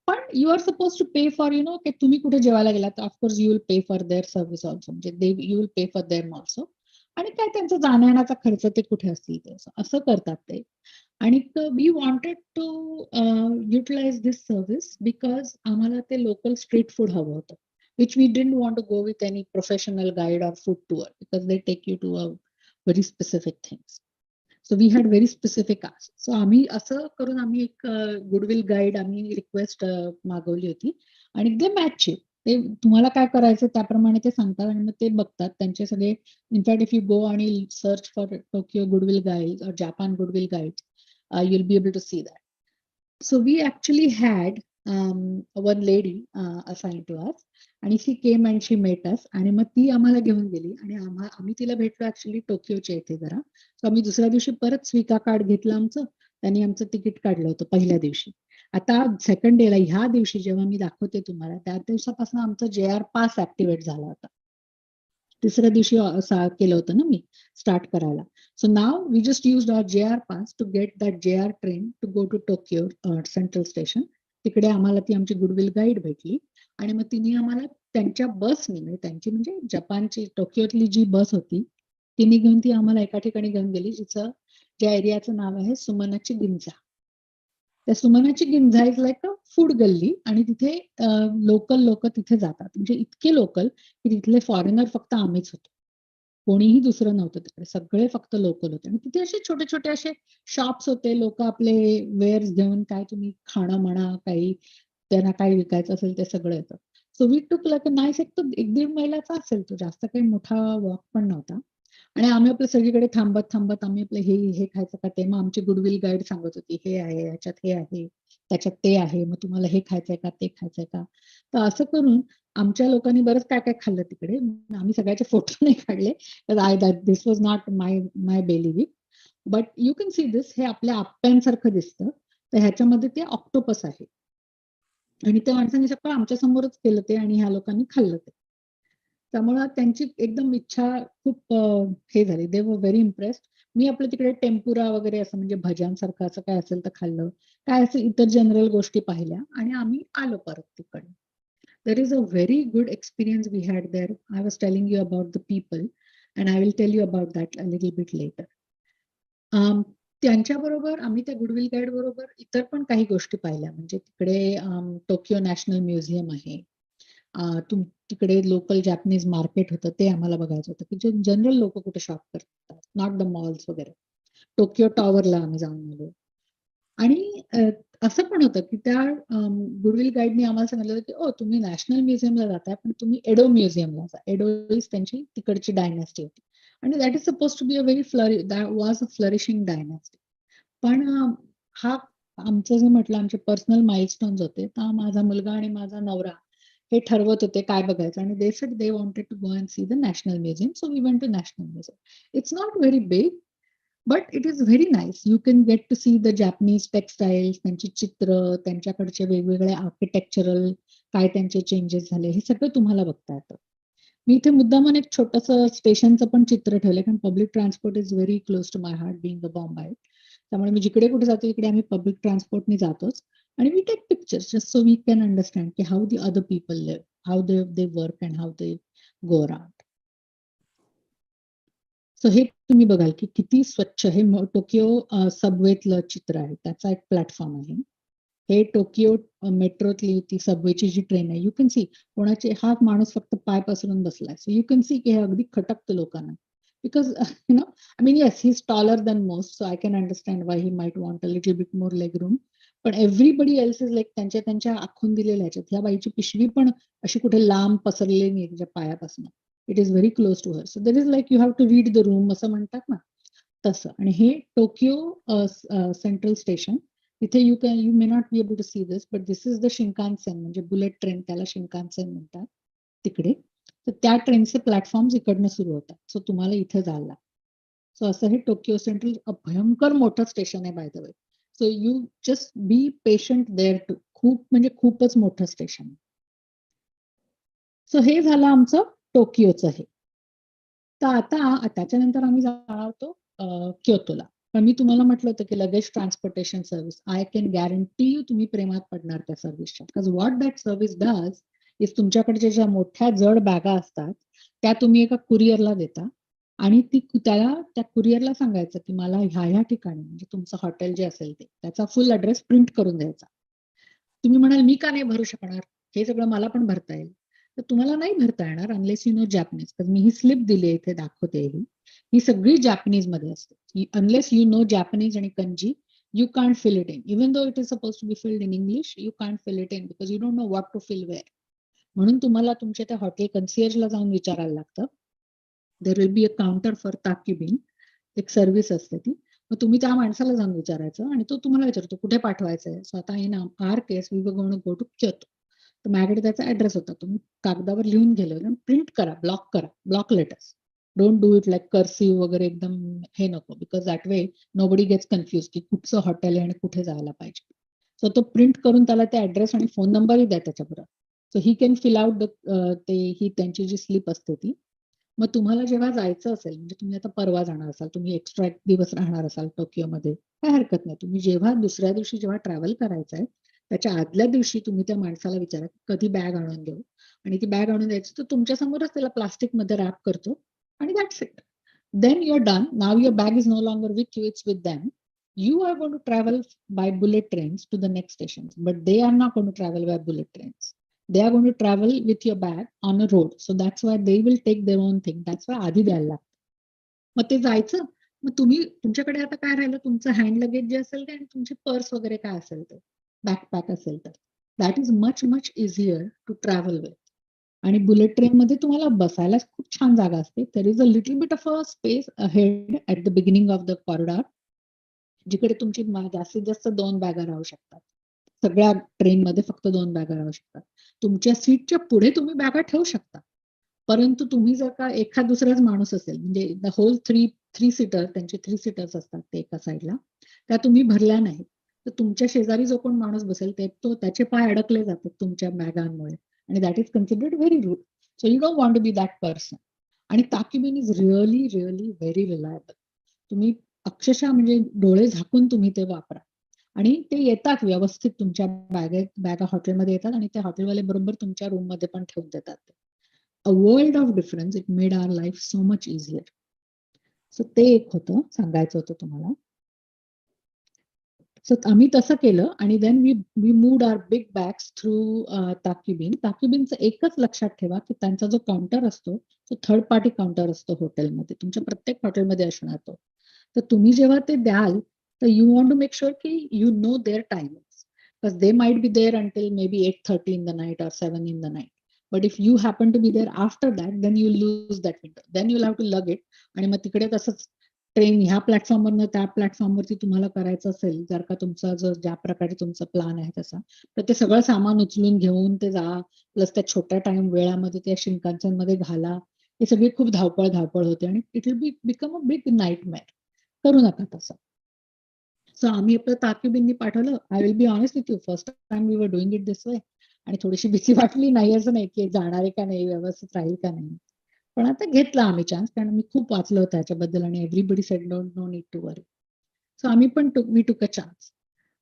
पण you are suppose to pay for की तुम्ही कुठे जेवायला गेलात तर of course you will pay for their service also. म्हणजे you will pay for there also. आणि काय त्यांचा जाण्याचा खर्च ते कुठे असतील ते असं करतात ते. आणि we wanted to utilize this service because आम्हाला ते लोकल स्ट्रीट फूड हवं होतं. Which we didn't want to go with any professional guide or food tour because they take you to a very specific things. So we had very specific ask. So आम्ही असं करून आम्ही एक goodwill guide आम्ही request मागवली होती आणि ते मॅच ते तुम्हाला काय करायचं त्याप्रमाणे ते सांगतात आणि मग ते बघतात त्यांचे सगळे. इनफॅक्ट इफ यू गो आणि search for Tokyo goodwill guide or Japan goodwill guide you will be able to see that. So we actually had one lady assign to us आणि शी केम अँड शी मेट अस आणि मग ती आम्हाला घेऊन गेली आणि आम्ही तिला भेटलो ऍक्च्युअली टोकियोच्या इथे जरा. सो आम्ही दुसऱ्या दिवशी परत स्विका कार्ड घेतलं आमचं. त्यांनी आमचं तिकीट काढलं होतं पहिल्या दिवशी. आता सेकंड डेला ह्या दिवशी जेव्हा मी दाखवते तुम्हाला त्या दिवसापासून आमचं JR पास ऍक्टिव्हेट झाला होता. तिसऱ्या दिवशी केलं होतं ना मी स्टार्ट करायला. So now we just use our JR pass to get that JR train to go to Tokyo central station. तिकडे आम्हाला ती आमची गुडविल गाईड भेटली आणि मग तिने आम्हाला त्यांच्या बसने त्यांची म्हणजे जपानची टोकियोतली जी बस होती तिने घेऊन ती आम्हाला एका ठिकाणी घेऊन गेली ज्या एरियाचं नाव आहे सुमनाची गिंजा. त्या सुमनाची गिंजा इज लाईक अ फूड गल्ली आणि तिथे लोकल लोक तिथे जातात. म्हणजे इतके लोकल की तिथले फॉरेनर फक्त आम्हीच होतो. कोणीही दुसरं नव्हतं तिकडे. सगळे फक्त लोकल होते आणि तिथे असे छोटे छोटे असे शॉप्स होते. लोक आपले वेअर्स घेऊन काय तुम्ही खाणं म्हणा काही त्यांना काय विकायचं असेल ते सगळं येतं. So we took like a nice. एक 1-1.5 मैलाचा असेल तो. जास्त काही मोठा वॉक पण नव्हता. आणि आम्ही आपलं सगळीकडे थांबत थांबत आम्ही आपलं हे खायचं का ते. मग आमची गुडविल गाईड सांगत होती हे आहे ह्याच्यात हे आहे त्याच्यात ते आहे मग तुम्हाला हे खायचंय का ते खायचंय का. तर असं करून आमच्या लोकांनी बरंच काय काय खाल्लं तिकडे. आम्ही सगळ्याचे फोटो नाही काढले. This was not my belly week. But you can see this. हे आपल्या आप्प्यांसारखं दिसतं. तर ह्याच्यामध्ये ते ऑक्टोपस आहे आणि त्या माणसांनी सगळं आमच्या समोरच केलं ते आणि ह्या लोकांनी खाल्लं ते. त्यामुळे त्यांची एकदम इच्छा खूप हे झाली. दे वर व्हेरी इम्प्रेस्ड. मी आपलं तिकडे टेम्पुरा वगैरे असं म्हणजे भज्यांसारखं असं काय असेल तर खाल्लं. काय असं इतर जनरल गोष्टी पाहिल्या आणि आम्ही आलो परत तिकडे. There is a very good experience we had there. I was telling you about the people and I will tell you about that a little bit later. त्यांच्याबरोबर आम्ही त्या गुडविल गाईड बरोबर इतर पण काही गोष्टी पाहिल्या. म्हणजे तिकडे टोकियो नॅशनल म्युझियम आहे. तिकडे लोकल जॅपनीज मार्केट होतं ते आम्हाला बघायचं होतं की जे जनरल लोक कुठे शॉप करतात. नॉट द मॉल्स वगैरे. टोकियो टॉवरला आम्ही जाऊन आलो. आणि असं पण होतं की त्या गुडविल गाईडनी आम्हाला सांगितलं होतं की तुम्ही नॅशनल म्युझियमला जाताय पण तुम्ही एडो म्युझियमला जा. एडो इज त्यांची तिकडची डायनॅस्टी होती आणि that is suppose to be a very that was a flourishing dynasty. पण हा आमचं जे म्हटलं आमचे पर्सनल माइलस्टोन्स होते. तर माझा मुलगा आणि माझा नवरा हे ठरवत होते काय बघायचं आणि they said they wanted to go and see the national museum. So we went to national museum. It's not very big but it is very nice. You can get to see the Japanese textiles. त्यांची चित्र त्यांच्याकडचे वेगवेगळे architectural काय त्यांचे changes झाले हे सगळं तुम्हाला बघता येतं. मी इथे मुद्दामून एक छोटंसं स्टेशनचं पण चित्र ठेवलं कारण public transport is very close to my heart being a Bombayite. त्यामुळे मी जिकडे कुठे जातो तिकडे आम्ही पब्लिक ट्रान्सपोर्टने जातोच आणि we take pictures just so we can understand की how the other people live, how they work and how they go around. So हे तुम्ही बघाल की किती स्वच्छ हे टोकियो सबवेतलं चित्र आहे. त्याचा एक प्लॅटफॉर्म आहे. हे टोकियो मेट्रोतली ती सबवेची जी ट्रेन आहे. यू कॅन सी कोणाचे हा माणूस फक्त पाय पसरून बसलाय. सो यू कॅन सी की हे अगदी खटकतं लोकांना. Because I mean, yes, he's taller than most, so I can understand why he might want a little bit more leg room. पण एव्हरीबडी एल्स इज लाईक त्यांच्या आखून दिलेल्या ह्याच्यात ह्या बाईची पिशवी पण अशी कुठे लांब पसरलेली नाही तिच्या पायापासून. It is very close to her. So there is like you have to read the room असं म्हणतात ना तसं. आणि हे टोकियो सेंट्रल स्टेशन, इथे you may not be able to see this, but this is the shinkansen, म्हणजे bullet train, त्याला shinkansen म्हणतात तिकडे. तर त्या ट्रेनचे प्लॅटफॉर्म्स इकडनं सुरू होतात. सो तुम्हाला इथे जायला लागतं. सो असं हे टोकियो सेंट्रल भयंकर मोठं स्टेशन आहे by the way. So you just be patient there too. खूप म्हणजे खूपच मोठं स्टेशन. सो हे झालं आमचं टोकियोचं हे. तर आता त्याच्यानंतर आम्ही जाणार होतो क्योतोला. पण मी तुम्हाला म्हटलं होतं की luggage transportation service, I can guarantee you तुम्ही प्रेमात पडणार त्या सर्व्हिसच्या. Because what that service does is तुमच्याकडे ज्या मोठ्या जड बॅगा असतात त्या तुम्ही एका कुरिअरला देता आणि त्या कुरिअरला सांगायचं की मला ह्या ठिकाणी, म्हणजे तुमचं हॉटेल जे असेल ते, त्याचा फुल ऍड्रेस प्रिंट करून द्यायचा. तुम्ही म्हणाल मी का नाही भरू शकणार, हे सगळं मला पण भरता येईल. तर तुम्हाला नाही भरता येणार unless you know Japanese. Me he slip दिली आहे इथे दाखवते. ही सगळी जॅपनीज मध्ये असते. अनलेस यू नो जॅपनीज आणि कंजी, you can't fill it in. Even though it is supposed to be filled in English, you can't fill it in because you don't know what to fill where. म्हणून तुम्हाला तुमच्या त्या hotel कन्सियर्जला जाऊन विचारायला लागतं. There will be a counter for takkyubin, एक service असते ती. मग तुम्ही त्या माणसाला जाऊन विचारायचं आणि तो तुम्हाला विचारतो कुठे पाठवायचं आहे. सो आता in our case we were going to go to Kyoto. तर माझ्याकडे त्याचा ऍड्रेस होता. तुम्ही कागदावर लिहून गेलं, प्रिंट करा, block letters. Don't do it like cursive वगैरे एकदम हे नको, because that way nobody gets confuse की कुठचं हॉटेल आहे आणि कुठे जायला पाहिजे. सो तो प्रिंट करून त्याला ते ऍड्रेस आणि फोन नंबरही द्या त्याच्याबरोबर. So he can fill out ही त्यांची जी स्लिप असते ती. मग तुम्हाला जेव्हा जायचं असेल, म्हणजे तुम्ही आता परवा जाणार असाल, तुम्ही एक्स्ट्रा एक दिवस राहणार असाल टोकियोमध्ये, काय हरकत नाही. तुम्ही जेव्हा दुसऱ्या दिवशी जेव्हा ट्रॅव्हल करायचं आहे त्याच्या आदल्या दिवशी तुम्ही त्या माणसाला विचारा कधी बॅग आणून देऊ, आणि ती बॅग आणून द्यायची. तर तुमच्या समोरच त्याला प्लास्टिक मध्ये रॅप करतो आणि that's it. Then you're done. Now your bag is no longer with you, it's with them. You are going to travel by bullet trains to the next stations, but they are not going to travel by bullet trains. They are going to travel with your bag on a road. So that's why they will take their own thing. That's why आधी द्यायला लागतं. मग ते जायचं. मग तुमच्याकडे आता काय राहिलं, तुमचं हँड लगेज जे असेल ते आणि तुमची पर्स वगैरे काय असेल ते, बॅकपॅक असेल तर, that is much easier to travel with. आणि बुलेट ट्रेन मध्ये तुम्हाला बसायला खूप छान जागा असते. There is a little bit of a space ahead at the beginning of the corridor, जिकडे तुमची जास्तीत जास्त 2 बॅगा राहू शकतात. सगळ्या ट्रेनमध्ये फक्त 2 बॅगा राहू शकतात. तुमच्या सीटच्या पुढे तुम्ही बॅगा ठेवू शकता, परंतु तुम्ही जर का एखाद दुसराच माणूस असेल, म्हणजे द होल थ्री सीटर, त्यांचे 3 सीटर्स असतात ते एका साईडला, त्या तुम्ही भरल्या नाही, तर तुमच्या शेजारी जो कोण माणूस बसेल त्याचे पाय अडकले जातात तुमच्या बॅगांमुळे, आणि that is considered very rude. So you don't want to be that person. आणि Takkyubin is really very reliable. तुम्ही अक्षरशः म्हणजे डोळे झाकून तुम्ही ते वापरा, आणि ते येतात व्यवस्थित तुमच्या बॅगा हॉटेलमध्ये येतात, आणि त्या हॉटेलवाले बरोबर तुमच्या रूम मध्ये पण ठेवून देतात. A world of difference. It made our life so much easier. So ते एक होतं, सांगायचं होतं तुम्हाला. सो आम्ही तसं केलं आणि then we moved our big bags through takkyubin. ताकीबिनचं एकच लक्षात ठेवा की त्यांचा जो काउंटर असतो तो थर्ड पार्टी काउंटर असतो हॉटेलमध्ये, तुमच्या प्रत्येक हॉटेलमध्ये असणार तो. तर तुम्ही जेव्हा ते द्याल तर you want to make sure की you know their timings, because they might be there until maybe 8:30 in the night or 7 in the night. But if you happen to be there after that, then you lose that window. Then you'll have to lug it. आणि मग तिकडे तसंच train ह्या प्लॅटफॉर्मवरनं त्या प्लॅटफॉर्मवरती तुम्हाला करायचं असेल, जर का तुमचा ज्या प्रकारे तुमचा प्लॅन आहे तसा, तर ते सगळं सामान उचलून घेऊन ते जा, प्लस त्या छोट्या वेळामध्ये त्या शिंकांचन मध्ये घाला, हे सगळी खूप धावपळ होते आणि it will become a big nightmare. करू नका तसं. सो आम्ही आपलं ताकीबिननी पाठवलं. I will be honest with you, first time we were doing it this way, आणि थोडीशी भीती वाटली, नाही असं नाही की जाणार आहे का नाही, व्यवस्थित राहील का नाही, पण आता घेतला आम्ही चान्स, कारण मी खूप वाचलं होतं त्याच्याबद्दल आणि everybody said no need to worry. So आम्ही पण वी टुक अ चान्स.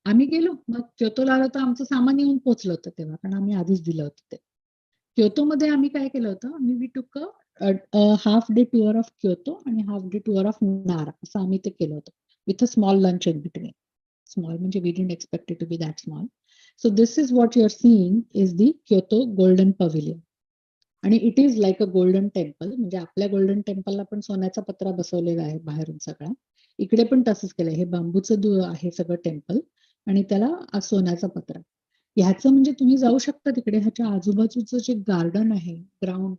आम्ही गेलो. मग क्योतोला आलो तर आमचं सामान येऊन पोहोचलं होतं तेव्हा, कारण आम्ही आधीच दिलं होतं ते. क्योतोमध्ये आम्ही काय केलं होतं, we took a half day tour of Kyoto आणि half day tour of Nara, असं आम्ही ते केलं होतं, with a small lunch in between. Small म्हणजे we didn't expect it to be that small. So this is what you are seeing is the Kyoto golden pavilion. आणि it is like a golden temple, म्हणजे आपल्या golden टेम्पलला पण सोन्याचा पत्रा बसवलेला आहे बाहेरून सगळा, इकडे पण तसंच केलंय. हे बांबूचं आहे सगळं टेम्पल, आणि त्याला सोन्याचा पत्रा. ह्याचं म्हणजे तुम्ही जाऊ शकता तिकडे, ह्याच्या आजूबाजूचं जे गार्डन आहे, ground,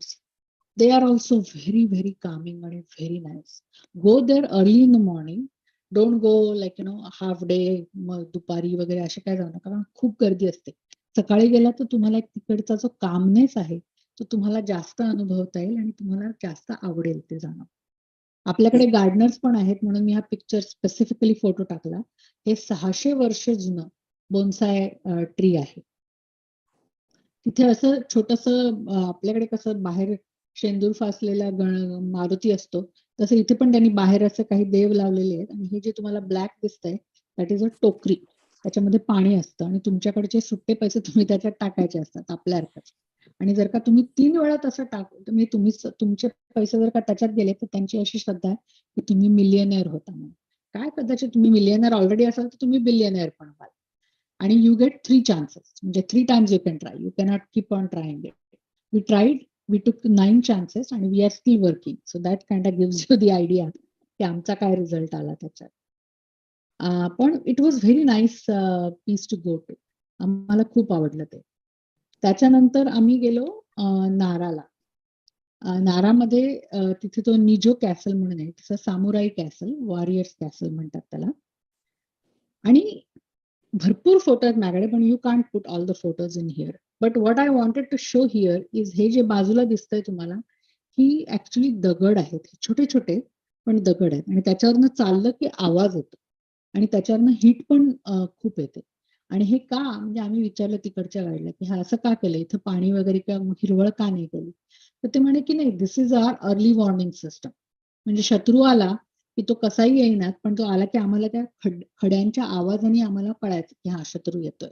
they are also very very calming आणि very nice. Go there early in the morning, don't go like half day, मग दुपारी वगैरे असे काय जाऊ नका, कारण खूप गर्दी असते. सकाळी गेला तर तुम्हाला एक तिकडचा जो कामनेस आहे तो तुम्हाला जास्त अनुभवता येईल आणि तुम्हाला जास्त आवडेल ते जाणं. आपल्याकडे गार्डनर्स पण आहेत, म्हणून मी हा पिक्चर स्पेसिफिकली फोटो टाकला. हे 600 वर्ष जुनं बोन्साय ट्री आहे. तिथे असं छोटंसं आपल्याकडे कसं बाहेर शेंदूर फासलेला मारुती असतो, तसं इथे पण त्यांनी बाहेर असं काही देव लावलेले आहेत. आणि हे जे तुम्हाला ब्लॅक दिसतंय दॅट इज अ टोकरी. त्याच्यामध्ये पाणी असतं आणि तुमच्याकडचे सुट्टे पैसे तुम्ही त्याच्यात टाकायचे असतात आपल्यासारखंच. आणि जर का तुम्ही 3 वेळा तसं तुमचे पैसे जर का त्याच्यात गेले तर त्यांची अशी श्रद्धा आहे की तुम्ही मिलियनेअर होता म्हणून. काय कदाचित तुम्ही मिलियनेअर ऑलरेडी असाल तर तुम्ही बिलियनेअर पण व्हाल. आणि यू गेट 3 चान्सेस, म्हणजे 3 times you can try, you cannot keep on trying it. We tried, we took 9 chances आणि we are still working. So that kind of gives you the idea की आमचा काय result आला त्याच्यात. पण it was very nice place to go to. आम्हाला खूप आवडलं ते. त्याच्यानंतर आम्ही गेलो नाराला. नारामध्ये तिथे तो निजो कॅसल म्हणून आहे, तसं सामुराई कॅसल, वॉरियर्स कॅसल म्हणतात त्याला. आणि भरपूर फोटो आहेत माझ्याकडे, पण you can't put all the photos in here. But what I wanted to show here is, हे जे बाजूला दिसतंय तुम्हाला, ही ऍक्च्युली दगड आहेत, छोटे छोटे पण दगड आहेत. आणि त्याच्यावरनं चाललं की आवाज येतो आणि त्याच्यावरनं हिट पण खूप येते. आणि हे का, म्हणजे आम्ही विचारलं तिकडच्या गाईडला की हा असं का केलं, इथं पाणी वगैरे किंवा हिरवळ का नाही केली. तर ते म्हणे की नाही, this is our early warning system. म्हणजे शत्रू आला की तो कसाही येईनात, पण तो आला की आम्हाला त्या खड्यांच्या आवाजाने आम्हाला कळायचं की हा शत्रू येतोय.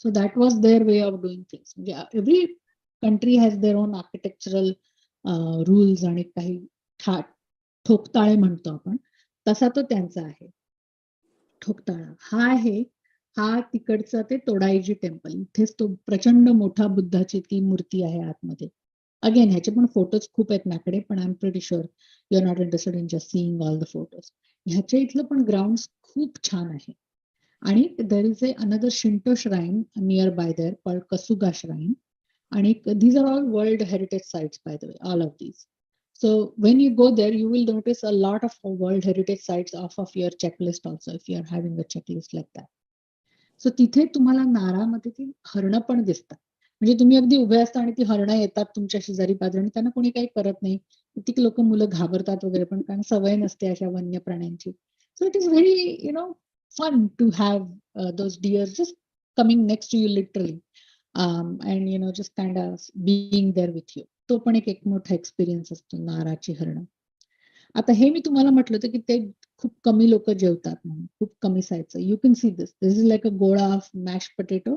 So that was their way of doing things. म्हणजे every country has their own architectural rules आणि काही ठोकताळे म्हणतो आपण, तसा तो त्यांचा आहे. ठोकताळा हा आहे, हा तिकडचा ते तोडाईजी टेम्पल. इथेच तो प्रचंड मोठा बुद्धाची ती मूर्ती आहे आतमध्ये. अगेन ह्याचे पण फोटोज खूप आहेत माझ्याकडे, पण I am pretty sure you are not interested in just seeing all the photos. ह्याच्या इथलं पण ग्राउंड खूप छान आहे. आणि there is another Shinto shrine nearby there called Kasuga shrine. आणि these are all world heritage sites, by the way, all of these. So when you go there, you will notice a lot of world heritage sites off of your checklist also, if you are having a checklist like that. So तिथे तुम्हाला नारामध्ये ती हरणं पण दिसतात. म्हणजे तुम्ही अगदी उभे असता आणि ती हरणं येतात तुमच्या शेजारी पाजारी आणि त्यांना कोणी काही करत नाही. ती लोक मुलं घाबरतात वगैरे, पण कारण सवय नसते अशा वन्य प्राण्यांची. So it is very fun to have those deer just coming next to you literally. And just kind of being there with you. तो पण एक मोठा एक्सपिरियन्स असतो नाराची हरणं. आता हे मी तुम्हाला म्हटलं होतं की ते खूप कमी लोक जेवतात म्हणून, खूप कमी साईजचं. You can see this is like a गोळा ऑफ मॅश पोटॅटो.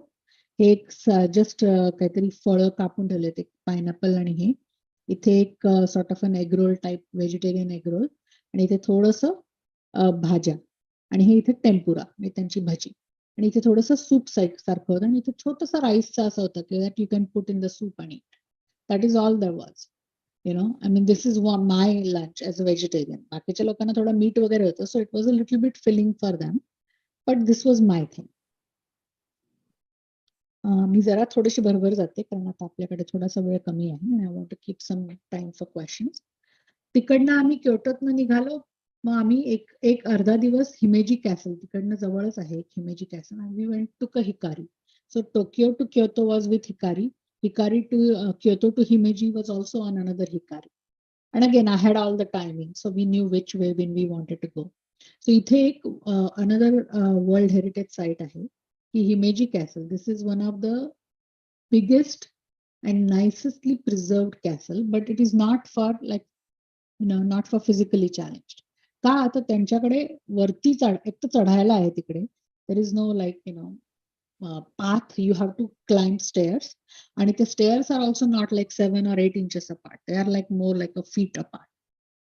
हे एक जस्ट काहीतरी फळं कापून ठेवले, एक पायनॅपल आणि हे. इथे एक sort of an egg roll type, vegetarian egg roll. आणि इथे थोडंसं भाज्या. आणि हे इथे टेम्पुरा म्हणजे त्यांची भजी. आणि इथे थोडंसं सूप सारखं होतं आणि इथे छोटंसं राईसचं असं होतं की that you can put in the soup आणि that is all that was. I mean, this is my lunch as a vegetarian. बाकीच्या लोकांना थोडं मीठ वगैरे होतं, so it was a little bit filling for them, but this was my thing. मी जरा थोडीशी भरभर जाते कारण आता आपल्याकडे थोडासा वेळ कमी आहे आणि I want to keep some time for questions. तिकडनं आम्ही क्योटोतनं निघालो. मग आम्ही एक अर्धा दिवस हिमेजी कॅसल, तिकडनं जवळच आहे एक हिमेजी कॅसल, आणि we went to Hikari. So Tokyo to Kyoto was with Hikari. Hikari to Kyoto to Himeji was also on another Hikari. And again, I had all the timing, so we knew which way when we wanted to go. So इथे एक another World Heritage Site आहे, की Himeji Castle. This is one of the biggest and nicestly preserved castle, but it is not for not for physically challenged. का, आता त्यांच्याकडे वरती एक तर चढायला आहे तिकडे. There is no path, you have to climb stairs, and the stairs are also not like 7 or 8 inches apart, they are like more like a feet apart.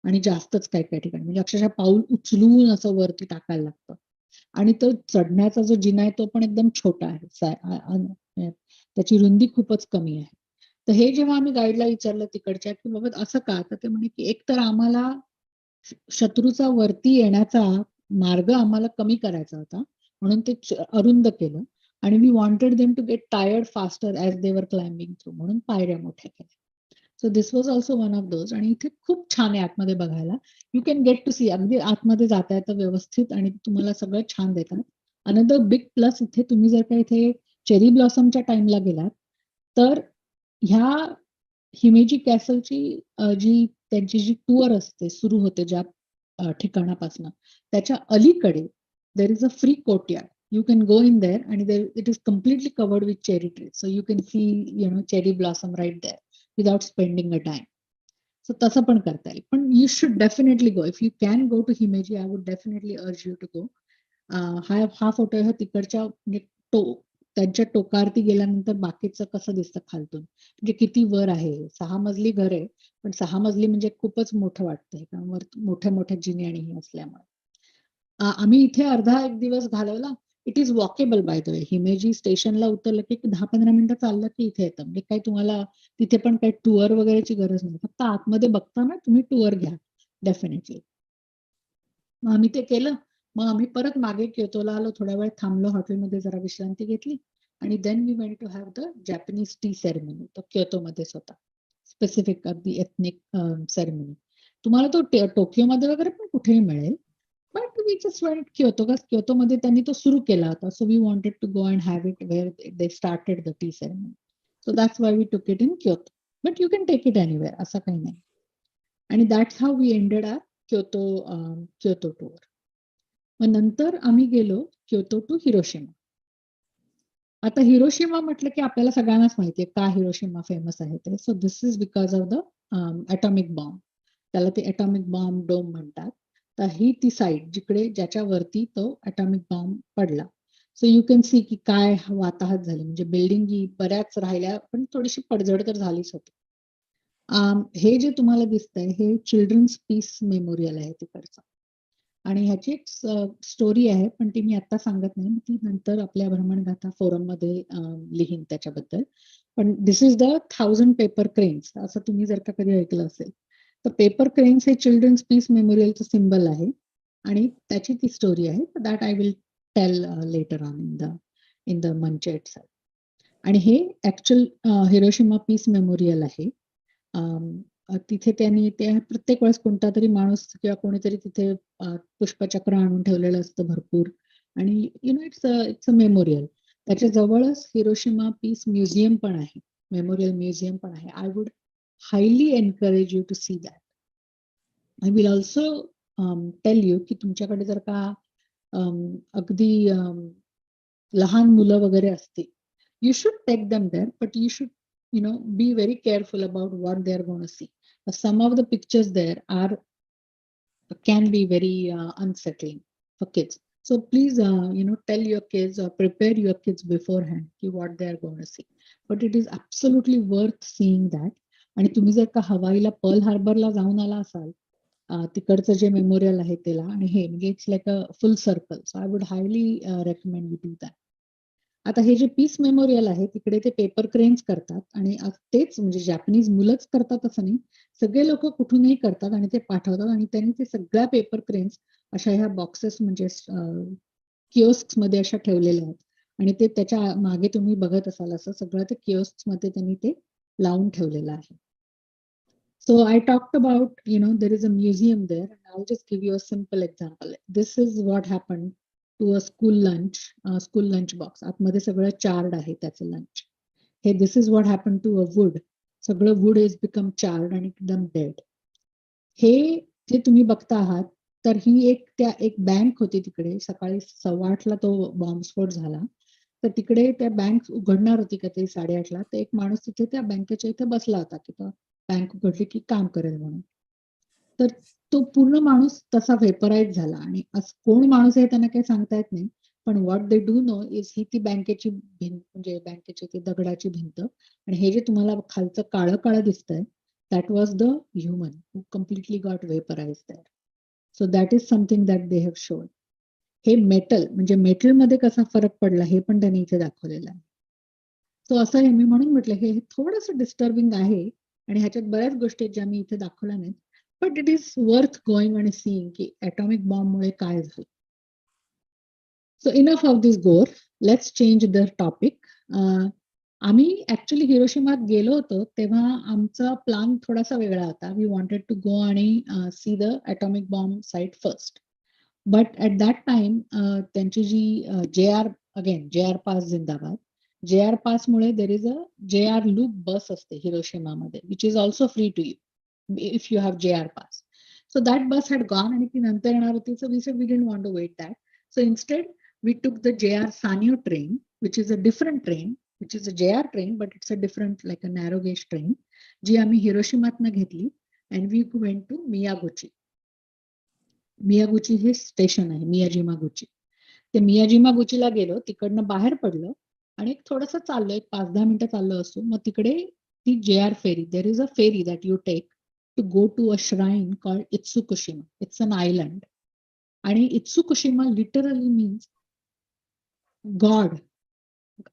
आणि जास्तच काही काही ठिकाणी म्हणजे अक्षरशः पाऊल उचलून असं वरती टाकायला लागतं. आणि तो चढण्याचा जो जिना आहे तो पण एकदम छोटा आहे, त्याची रुंदी खूपच कमी आहे. तर हे जेव्हा आम्ही गाईडला विचारलं तिकडच्या की बाबा असं का, तर ते म्हणे की एक तर आम्हाला शत्रूचा वरती येण्याचा मार्ग आम्हाला कमी करायचा होता, म्हणून ते अरुंद केलं आणि we wanted them to get tired faster as they were climbing through, म्हणून पायऱ्या मोठ्या केल्या. So this was also one of those. आणि इथे खूप छान आहे आतमध्ये बघायला. You can get to see, अगदी आतमध्ये जाता येतं व्यवस्थित आणि तुम्हाला सगळं छान देतात. अनदर बिग प्लस इथे तुम्ही जर का इथे चेरी ब्लॉसमच्या टाइमला गेलात तर ह्या हिमेजी कॅसलची जी त्यांची जी टूर असते सुरू होते ज्या ठिकाणापासून, त्याच्या अलीकडे देर is a free courtyard. You can go in there and there it is completely covered with cherry trees. So you can see, cherry blossom right there without spending a dime. So तसं पण करता येईल. पण you should definitely go. If you can go to Himeji, I would definitely urge you to go. हा photo आहे तिकडच्या म्हणजे त्यांच्या टोकावरती गेल्यानंतर बाकीचं कसं दिसतं खालतून, म्हणजे किती वर आहे. 6 मजली घर आहे, पण 6 मजली म्हणजे खूपच मोठं वाटतंय कारण वर मोठ्या मोठ्या जिने आणि हे असल्यामुळे. आम्ही इथे अर्धा एक दिवस घालवला. It is walkable bye the way. Himeji स्टेशनला उतरलं की 10-15 मिनिटं चाललं की इथे येतं. म्हणजे काही तुम्हाला तिथे पण काही टूर वगैरेची गरज नाही. फक्त आतमध्ये बघताना तुम्ही टूर घ्या डेफिनेटली. मग आम्ही ते केलं. मग आम्ही परत मागे क्योतोला आलो, थोड्या वेळ थांबलो, हॉटेलमध्ये जरा विश्रांती घेतली आणि then we went to have the Japanese tea ceremony. तो क्योतोमध्येच होता, स्पेसिफिक अगदी एथनिक सेरेमनी. तुम्हाला तो टोकियोमध्ये वगैरे पण कुठेही मिळेल, but we just went Kyoto, because क्योतोमध्ये त्यांनी तो सुरू केला होता. So we wanted to go and have it where they started the tea ceremony. So that's why we took it in Kyoto. But you can take it anywhere, असं काही नाही. आणि that's how we ended our Kyoto tour. मग नंतर आम्ही गेलो Kyoto to Hiroshima. आता Hiroshima म्हटलं की आपल्याला सगळ्यांनाच माहितीये का हिरोशिमा फेमस आहे ते. So this is because of the atomic bomb. त्याला ते ॲटॉमिक बॉम्ब डोम म्हणतात. तर ही ती साईड ज्याच्यावरती तो ॲटॉमिक बॉम्ब पडला. सो यू कॅन सी की काय वाताहत झाली, म्हणजे बिल्डिंग ही बऱ्याच राहिल्या पण थोडीशी पडझड तर झालीच होती. हे जे तुम्हाला दिसतंय हे चिल्ड्रन्स पीस मेमोरियल आहे तिकडचं. आणि ह्याची एक स्टोरी आहे, पण ती मी आता सांगत नाही. ती नंतर आपल्या भ्रमण गाथा फोरममध्ये लिहीन त्याच्याबद्दल. पण this is the 1000 paper cranes, असं तुम्ही जर का कधी ऐकलं असेल तर पेपर क्रेन्स हे चिल्ड्रन्स पीस मेमोरियलचं सिम्बल आहे आणि त्याची ती स्टोरी आहे. That I will tell later on in the मंच इटसेल्फ. आणि हे ऍक्च्युअल हिरोशिमा पीस मेमोरियल आहे. तिथे त्यांनी ते प्रत्येक वेळेस कोणता तरी माणूस किंवा कोणीतरी तिथे पुष्पचक्र आणून ठेवलेलं असतं भरपूर. आणि इट्स अ मेमोरियल. त्याच्या जवळच हिरोशिमा पीस म्युझियम पण आहे, मेमोरियल म्युझियम पण आहे. I would highly encourage you to see that. I will also tell you की तुमच्याकडे जर का अगदी लहान मुलं वगैरे असतील, you should take them there, but you should be very careful about what they are going to see. Some of the pictures there can be very unsettling for kids. So please tell your kids or prepare your kids beforehand what they are going to see. But it is absolutely worth seeing that. आणि तुम्ही जर का हवाईला Perl हार्बरला जाऊन आला असाल, तिकडचं जे memorial आहे त्याला, आणि हे म्हणजे it's like a full circle. So I would highly recommend you do that. आता हे जे पीस मेमोरियल आहे तिकडे ते पेपर क्रेन्स करतात आणि तेच म्हणजे जॅपनीज मुलंच करतात असं नाही, सगळे लोक कुठूनही करतात आणि ते पाठवतात. आणि त्यांनी ते सगळ्या पेपर क्रेन्स अशा ह्या बॉक्सेस म्हणजे किओस्क मध्ये अशा ठेवलेल्या आहेत. आणि ते त्याच्या मागे तुम्ही बघत असाल असं सगळं ते किओस्क मध्ये त्यांनी ते लावून ठेवलेलं आहे. So I talked about, there is a museum there, and I'll just give you a simple example. This is what happened to a school lunch box. आतमध्ये सगळं चार्ड आहे त्याचं लंच. हे this is what happen to a wood. सगळं wood is become charred आणि एकदम dead. हे जे तुम्ही बघता आहात तर ही एक बँक होती तिकडे. सकाळी 8:15 तो बॉम्बस्फोट झाला. तर तिकडे त्या बँक उघडणार होती का ते 8:30ला. तर एक माणूस तिथे त्या बँकेच्या इथे बसला होता की बँक उघडली की काम करेल म्हणून. तर तो पूर्ण माणूस तसा वेपराईज झाला. आणि कोण माणूस आहे त्यांना काही सांगता येत नाही. पण what they do know is ही ती बँकेची भिंत, म्हणजे बँकेची ती दगडाची भिंत. आणि हे जे तुम्हाला खालचं काळं काळं दिसतंय that was the human who completely got vaporise there. So that is something that they have shown. हे मेटल, म्हणजे मेटलमध्ये कसा फरक पडला हे पण त्यांनी इथे दाखवलेलं आहे. सो असं हे मी म्हणून म्हटलं हे थोडंसं डिस्टर्बिंग आहे आणि ह्याच्यात बऱ्याच गोष्टी ज्या मी इथे दाखवल्या नाहीत. But it is worth going आणि सीइंग की ॲटॉमिक बॉम्बमुळे काय झालं. सो इनफ ऑफ दिस गोर, लेट्स चेंज द टॉपिक. आम्ही ऍक्च्युली हिरोशिमात गेलो होतो तेव्हा आमचा प्लॅन थोडासा वेगळा होता. वी वॉन्टेड टू गो आणि see the atomic bomb site first. But at that time त्यांची जी जे आर पास जिंदाबाद, जे आर पासमुळे देर इज अ जे आर लूप बस असते हिरोशिमामध्ये, which is also free to you if you have J R pass. So that bus had gone आणि ती नंतर येणार होती. So we said we didn't want to wait that. So instead we took the JR Sanyo train, which is a different train, which is a JR train, but it's a different, like a narrow gauge train, जी आम्ही हिरोशिमातनं घेतली, and we went to मियागुची. मियागुची हे station आहे, मियाजिमागुची. ते मियाजिमागुचीला गेलो, तिकडनं बाहेर पडलो आणि एक थोडंसं चाललो, एक 5-10 मिनिटं चाललो असतो. मग तिकडे ती JR ferry, there is a ferry that you take to go to a shrine called Itsukushima. It's an island. आणि Itsukushima literally means god,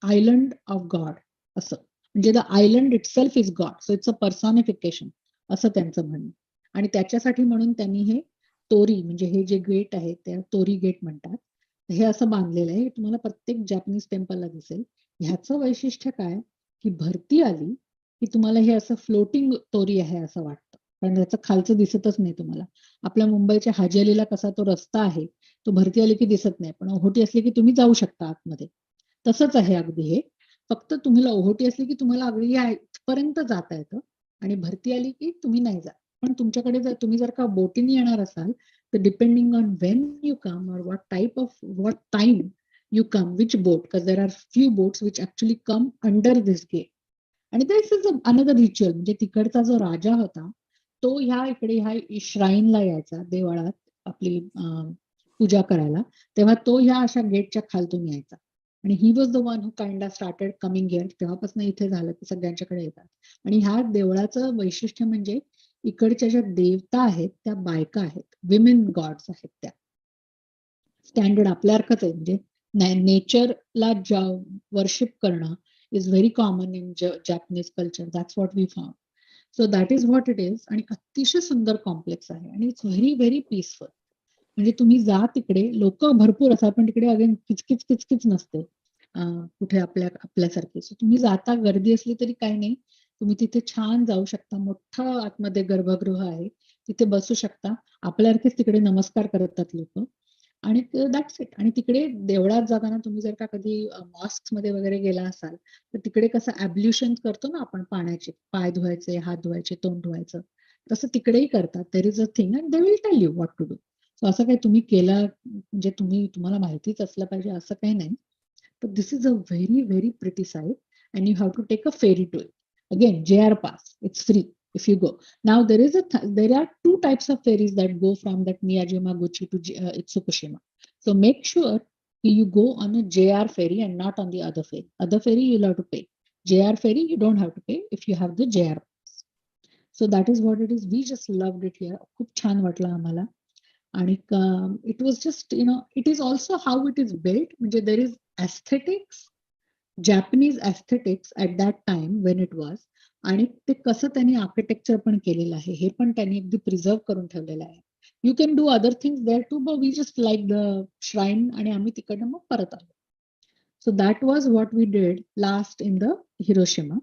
island of god असं. म्हणजे the island itself is god, so it's a personification असं त्यांचं म्हणणं. आणि त्याच्यासाठी म्हणून त्यांनी हे तोरी, म्हणजे हे जे गेट आहे त्या तोरी गेट म्हणतात, हे असं बांधलेलं आहे. तुम्हाला प्रत्येक जॅपनीज टेम्पलला दिसेल. ह्याचं वैशिष्ट्य काय की भरती आली की तुम्हाला हे असं फ्लोटिंग तोरी आहे असं वाटतं, कारण त्याचं खालचं दिसतच नाही तुम्हाला. आपल्या मुंबईच्या हाजी अलीला कसा तो रस्ता आहे, तो भरती आली की दिसत नाही, पण ओहोटी असली की तुम्ही जाऊ शकता आतमध्ये. तसंच आहे अगदी हे. फक्त तुम्हाला ओहोटी असली की तुम्हाला अगदी इथपर्यंत जाता येतं आणि भरती आली की तुम्ही नाही जात. पण तुमच्याकडे जर तुम्ही जर का बोटीने येणार असाल तर depending on when you come or what time you come, which boat, because there are few boats which actually come under this gate. आणि दिस इज अनदर रिच्युअल. म्हणजे तिकडचा जो राजा होता तो ह्या श्राईनला यायचा, देवळात आपली पूजा करायला, तेव्हा तो ह्या अशा गेटच्या खालतून यायचा. आणि he was the one who kind of started coming here. तेव्हापासून इथे झालं की सगळ्यांच्याकडे येतात. आणि ह्या देवळाचं वैशिष्ट्य म्हणजे इकडच्या ज्या देवता आहेत त्या बायका आहेत, विमेन गॉड्स आहेत. त्या स्टँडर्ड आपल्यासारखंच आहे. म्हणजे नेचरला वर्शिप करणं is very common in Japanese culture. That's what we found. So that is what it is. आणि अतिशय सुंदर कॉम्प्लेक्स आहे आणि इट्स व्हेरी व्हेरी पीसफुल. म्हणजे तुम्ही जा तिकडे, लोक भरपूर असतात पण तिकडे अगेन किचकिच किचकिच नसते कुठे आपल्यासारखी. सो तुम्ही जाता, गर्दी असली तरी काही नाही, तुम्ही तिथे छान जाऊ शकता. मोठं आतमध्ये गर्भगृह आहे, तिथे बसू शकता. आपल्यासारखेच तिकडे नमस्कार करतात लोक आणि दॅट्स इट. आणि तिकडे देवळात जाताना तुम्ही जर का कधी मॉस्क मध्ये वगैरे गेला असाल तर तिकडे कसं ॲब्ल्युशन करतो ना आपण पाण्याचे, पाय धुवायचे, हात धुवायचे, तोंड धुवायचं, तसं तिकडेही करतात. There is a thing and they will tell you what to do. So असं काही तुम्ही केलं म्हणजे तुम्हाला माहितीच असलं पाहिजे असं काही नाही. But this is a very, very pretty site and you have to take a ferry to it. Again, JR Pass, it's free if you go. Now there are two types of ferries that go from that Miyajimaguchi to Itsukushima. So make sure you go on a JR ferry and not on the other ferry. Other ferry you'll have to pay. JR ferry you don't have to pay if you have the JR Pass. So that is what it is. We just loved it here. खूप छान वाटलं आम्हाला. आणि it was just it is also how it is built. म्हणजे there is aesthetics, Japanese aesthetics at that time when it was. आणि ते कसं त्यांनी आर्किटेक्चर पण केलेलं आहे हे पण त्यांनी अगदी प्रिझर्व करून ठेवलेलं आहे. You can do other things there too, but we just like the shrine आणि आम्ही तिकडनं मग परत आलो. So that was what we did last in the Hiroshima.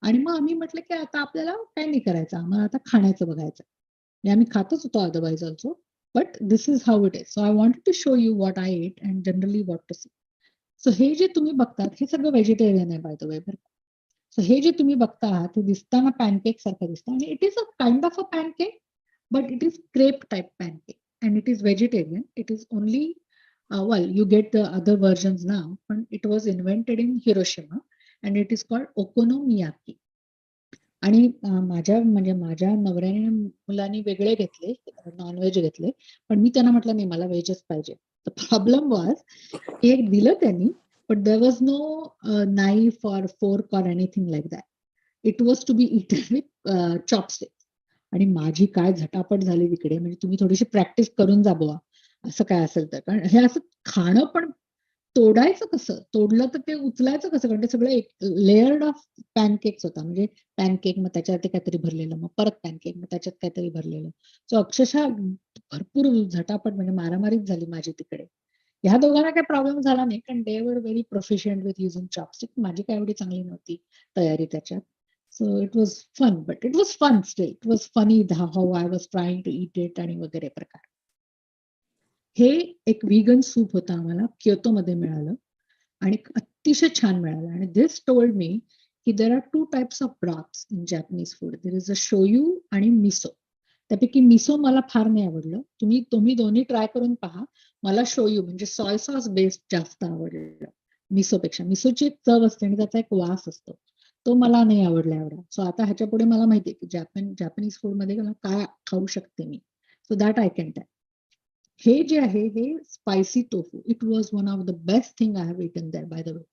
आणि मग आम्ही म्हटलं की आता आपल्याला काय नाही करायचं, आम्हाला आता खाण्याचं बघायचं. आणि आम्ही खातच होतो otherwise also, but this is how it is. So I wanted to show you what I ate and generally what to see. So हे जे तुम्ही बघतात हे सगळं व्हेजिटेरियन आहे बाय द वे. सो हे जे तुम्ही बघता आहात ते दिसताना पॅनकेक सारखं दिसतं आणि it is a kind of a pancake, but it is crepe type pancake and it is vegetarian. It is only well you get the other versions now, पण it was invented in Hiroshima and it is called okonomiyaki. आणि माझ्या नवऱ्याने मुलांनी वेगळे घेतले, non veg घेतले, पण मी त्यांना म्हटलं नाही मला व्हेजच पाहिजे. द प्रॉब्लेम वॉज एक दिलं त्यांनी, but there was no knife or fork or anything like that. It was to be eaten with chopstick. आणि माझी काय झटापट झाली तिकडे. म्हणजे तुम्ही थोडीशी प्रॅक्टिस करून जा बुवा असं काय असेल तर, कारण हे असं खाणं पण तोडायचं कसं, तोडलं तर ते उचलायचं कसं, कारण ते सगळं एक लेयर्ड ऑफ पॅनकेक्स होता. म्हणजे पॅनकेक, मग त्याच्यावरती काहीतरी भरलेलं, मग परत पॅनकेक, मग त्याच्यात काहीतरी भरलेलं. सो अक्षरशः भरपूर झटापट म्हणजे मारामारीच झाली माझी तिकडे ह्या दोघांना काही प्रॉब्लेम झाला नाही, कारण they were very proficient with using chopstick. माझी काय एवढी चांगली नव्हती तयारी त्याच्यात. So it was fun, but it was fun still. It was funny how I was trying to eat it आणि वगैरे प्रकार. हे एक व्हीगन सूप होतं, आम्हाला क्योतोमध्ये मिळालं आणि अतिशय छान मिळालं. आणि दिस टोल्ड मी की there are 2 types of broths in Japanese food. There is a shoyu आणि मिसो. त्यापैकी मिसो मला फार नाही आवडलं. तुम्ही दोन्ही ट्राय करून पहा. मला शोयू म्हणजे सॉय सॉस बेस्ड जास्त आवडलं मिसोपेक्षा. मिसोची एक चव असते आणि त्याचा एक वास असतो, तो मला नाही आवडला एवढा. सो आता ह्याच्या पुढे मला माहितीये की जॅपनीज फूड मध्ये काय खाऊ शकते मी. So that I can tell. हे जे आहे हे spicy tofu. It was one of the best thing I have eaten there by the way.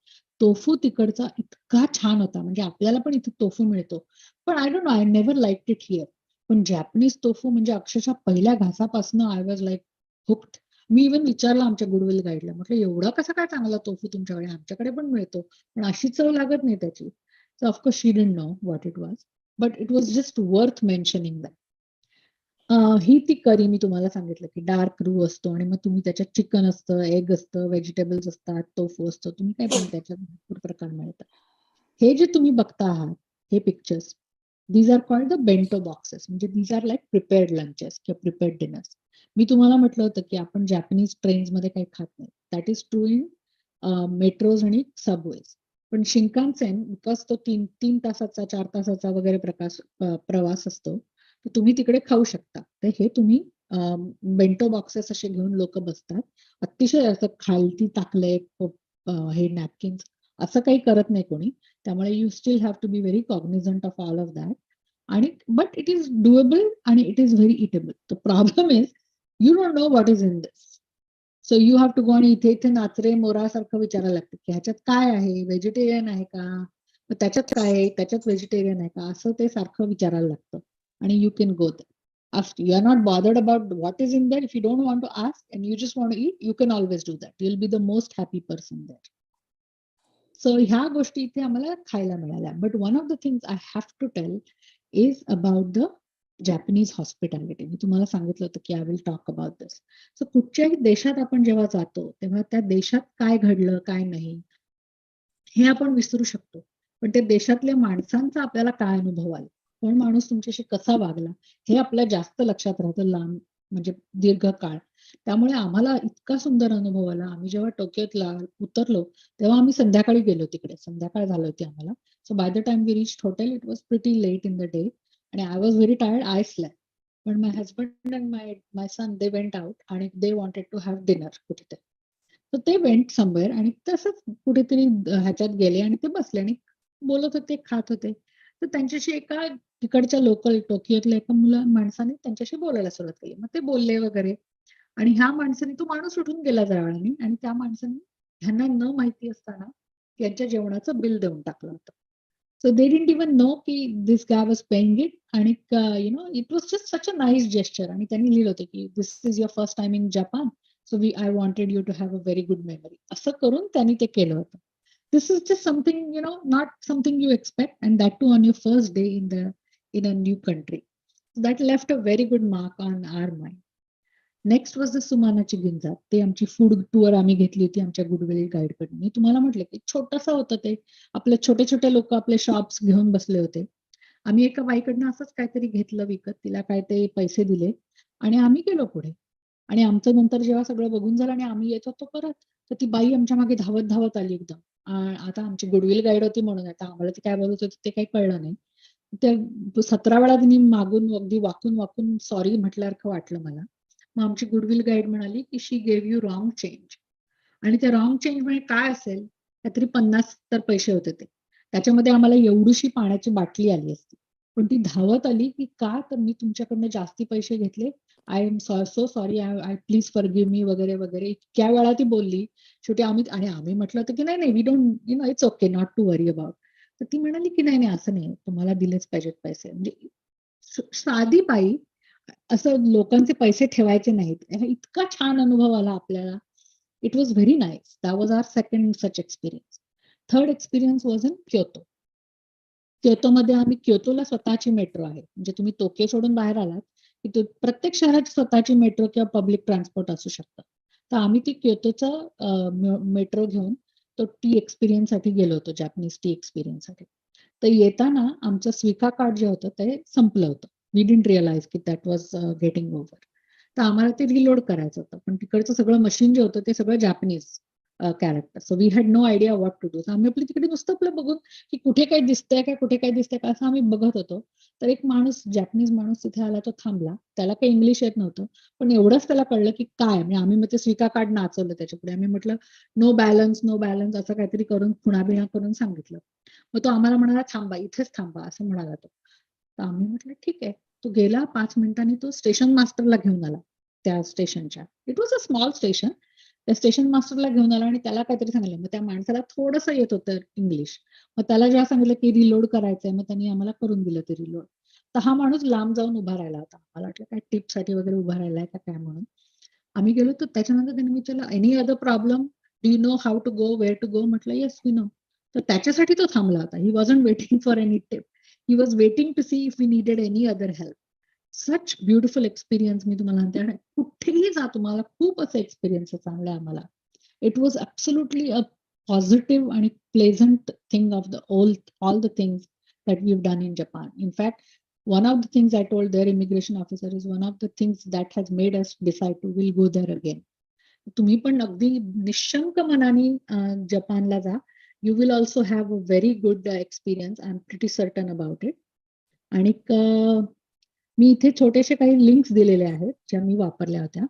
Tofu तिकडचा इतका छान होता, म्हणजे आपल्याला पण इथे टोफू मिळतो, पण I don't know, I never liked it here. पण जॅपनीज टोफू म्हणजे अक्षरशः पहिल्या घासापासून आय वॉज लाईक हुक्ड. मी इव्हन विचारलं आमच्या गुडविल गाईडला, म्हटलं एवढा कसा काय चांगला टोफू तुमच्याकडे, आमच्याकडे पण मिळतो पण अशी चव लागत नाही त्याची. So of course she didn't know what it was, but it was just worth mentioning that. ही ती करी मी तुम्हाला सांगितलं की डार्क रू असतो आणि मग तुम्ही त्याच्यात चिकन असतं, एग असतं, व्हेजिटेबल्स असतात, टोफू असतो, तुम्ही काय पण त्याच्यात भरपूर प्रकार मिळतात. हे जे तुम्ही बघता आहात हे pictures, these are called the bento boxes. म्हणजे these are like prepared lunches किंवा प्रिपेअर्ड डिनर्स. मी तुम्हाला म्हटलं होतं की आपण जॅपनीज ट्रेन्स मध्ये काही खात नाही. That is true in metros आणि सबवेज. पण शिंकानसेन, बिकॉज तो 3 तासाचा 4 तासाचा वगैरे प्रवास असतो, तर तुम्ही तिकडे खाऊ शकता. तर हे तुम्ही बेंटो बॉक्सेस असे घेऊन लोक बसतात. अतिशय असं खालती टाकलंय हे नॅपकिन्स, असं काही करत नाही कोणी. त्यामुळे you still have to be very cognizant of all of that. आणि बट इट इज डुएबल आणि it is very eatable. The problem is you don't know what is in this. So you have to go आणि इथे नाचरे मोरासारखं विचारायला लागतं की ह्याच्यात काय आहे, व्हेजिटेरियन आहे का, मग त्याच्यात काय आहे, त्याच्यात व्हेजिटेरियन आहे का, असं ते सारखं विचारायला लागतं. आणि you can go there. You are not bothered about what is in there. If you don't want to ask and you just want to eat, you can always do that. You'll be the most happy person there. So ह्या गोष्टी इथे आम्हाला खायला मिळाल्या. But one of the things I have to tell is about the Japanese hospitality. मी तुम्हाला सांगितलं होतं की I will talk about this. So कुठच्याही देशात आपण जेव्हा जातो तेव्हा त्या देशात काय घडलं काय नाही हे आपण विसरू शकतो, पण त्या देशातल्या माणसांचा आपल्याला काय अनुभव आला, कोण माणूस तुमच्याशी कसा वागला, हे आपल्या जास्त लक्षात राहतं लांब म्हणजे दीर्घकाळ. त्यामुळे आम्हाला इतका सुंदर अनुभव आला. आम्ही जेव्हा टोकियोतला उतरलो तेव्हा आम्ही संध्याकाळी गेलो तिकडे, संध्याकाळ झाली होती आम्हाला. So by the time we reach hotel it was pretty late in the day आणि I was very tired. I slept. पण my husband and my son they went out आणि they wanted to have dinner कुठेतरी. तर ते went somewhere आणि तसंच कुठेतरी ह्याच्यात गेले आणि ते बसले आणि बोलत होते, खात होते. तर त्यांच्याशी एका तिकडच्या लोकल टोकियोतल्या एका माणसाने त्यांच्याशी बोलायला सुरुवात केली. मग ते बोलले वगैरे आणि ह्या माणसाने, तो माणूस उठून गेला जरा वेळाने आणि त्या माणसाने ह्यांना न माहिती असताना त्यांच्या जेवणाचं बिल देऊन टाकलं होतं. So they didn't even know की this guy was paying it. आणि you know it was just such a nice gesture. आणि त्यांनी लिहिलं होतं की this is your first time in Japan, so I wanted you to have a very good memory. असं करून त्यांनी ते केलं होतं. This is just something, not something you expect, and that too on your first day in a new country. So that left a very good mark on our mind. Next was the सुमानाची गिंजा. ते आमची food tour आम्ही घेतली होती आमच्या goodwill गाईडकडून. मी तुम्हाला म्हटलं की छोटंसं होतं ते. आपले छोटे छोटे लोक आपले शॉप्स घेऊन बसले होते. आम्ही एका बाईकडनं असंच काहीतरी घेतलं विकत, तिला काय ते पैसे दिले आणि आम्ही गेलो पुढे. आणि आमचं नंतर जेव्हा सगळं बघून झालं आणि आम्ही येत होतो परत, तर ती बाई आमच्या मागे धावत धावत आली एकदम. आता आमची गुडविल गाईड होती म्हणून आता आम्हाला ती काय बोलत होती ते काही कळलं नाही. त्या 17 वेळा तिने मागून अगदी वाकून वाकून सॉरी म्हटल्यासारखं वाटलं मला. मग आमची गुडविल गाईड म्हणाली की शी गेव यू रॉंग चेंज. आणि त्या रॉंग चेंज म्हणजे काय असेल, काहीतरी 50 तर पैसे होते ते. त्याच्यामध्ये आम्हाला एवढीशी पाण्याची बाटली आली असती. पण ती धावत आली की का, तर मी तुमच्याकडनं जास्ती पैसे घेतले, I am so sorry, I please forgive me वगैरे वगैरे. इतक्या वेळा ती बोलली. शेवटी आम्ही म्हटलं होतं की नाही we don't it's okay not to worry about. तर ती म्हणाली की नाही असं नाही, तुम्हाला दिलेच पाहिजेत पैसे. म्हणजे साधी बाई, असं लोकांचे पैसे ठेवायचे नाहीत. इतका छान अनुभव आला आपल्याला. It was very nice. That was our second such experience. Third experience was in Kyoto. क्योतोमध्ये आम्ही, क्योतोला स्वतःची मेट्रो आहे. म्हणजे तुम्ही टोकियो सोडून बाहेर आलात की प्रत्येक शहराची स्वतःची मेट्रो किंवा पब्लिक ट्रान्सपोर्ट असू शकतं. तर आम्ही ती क्योतोचा मेट्रो घेऊन तो टी एक्सपिरियन्स साठी गेलो होतो, जॅपनीज टी एक्सपिरियन्स साठी. तर येताना आमचं स्विका कार्ड जे होतं ते संपलं होतं. वी डिडंट रिअलाइज की दॅट वॉज गेटिंग ओव्हर. तर आम्हाला ते रिलोड करायचं होतं, पण तिकडचं सगळं मशीन जे होतं ते सगळं Japanese character. So we had no idea what to do. आम्ही आपली तिकडे नुसतं आपलं बघून की कुठे काही दिसतंय काय, कुठे काही दिसतंय का, असं आम्ही बघत होतो. तर एक माणूस, जॅपनीज माणूस तिथे आला, तो थांबला. त्याला काही इंग्लिश येत नव्हतं, पण एवढंच त्याला कळलं की काय, म्हणजे आम्ही मग ते स्विका कार्ड नाचवलं त्याच्या पुढे. आम्ही म्हटलं नो बॅलन्स, नो बॅलन्स असं काहीतरी करून खुणाबिणा करून सांगितलं. मग तो आम्हाला म्हणाला थांबा, इथेच थांबा असं म्हणाला तो. तर आम्ही म्हटलं ठीक आहे. तो गेला 5 मिनिटांनी, तो स्टेशन मास्टरला घेऊन आला त्या स्टेशनच्या. It was a small station. त्या स्टेशन मास्टरला घेऊन आला आणि त्याला काहीतरी सांगितलं. मग त्या माणसाला थोडंसं येत होतं इंग्लिश. मग त्याला जेव्हा सांगितलं की रिलोड करायचंय, मग त्यांनी आम्हाला करून दिलं ते रिलोड. तर हा माणूस लांब जाऊन उभा राहिला होता. मला वाटलं काय टिपसाठी वगैरे उभा राहिलाय का काय म्हणून. आम्ही गेलो, तर त्याच्यानंतर त्यांनी विचारलं any other problem, do you know how to go, where to go. म्हटलं येस वी नो. तर त्याच्यासाठी तो थांबला होता. He wasn't waiting for any tip. He was waiting to see if we needed any other help. Such beautiful experience मी तुम्हाला म्हणते. आणि कुठेही जा तुम्हाला, खूप असे एक्सपिरियन्स चांगले आम्हाला. It was absolutely a positive आणि pleasant thing of the all the things that we have done in Japan. In fact, one of the things I told their immigration officer is one of the things that has made us decide to will go there again. तुम्ही पण अगदी निशंक मनाने जपानला जा. You will also have a very good experience. I am pretty certain about it. आणि मी इथे छोटेसे काही लिंक्स दिलेले आहेत ज्या मी वापरल्या होत्या,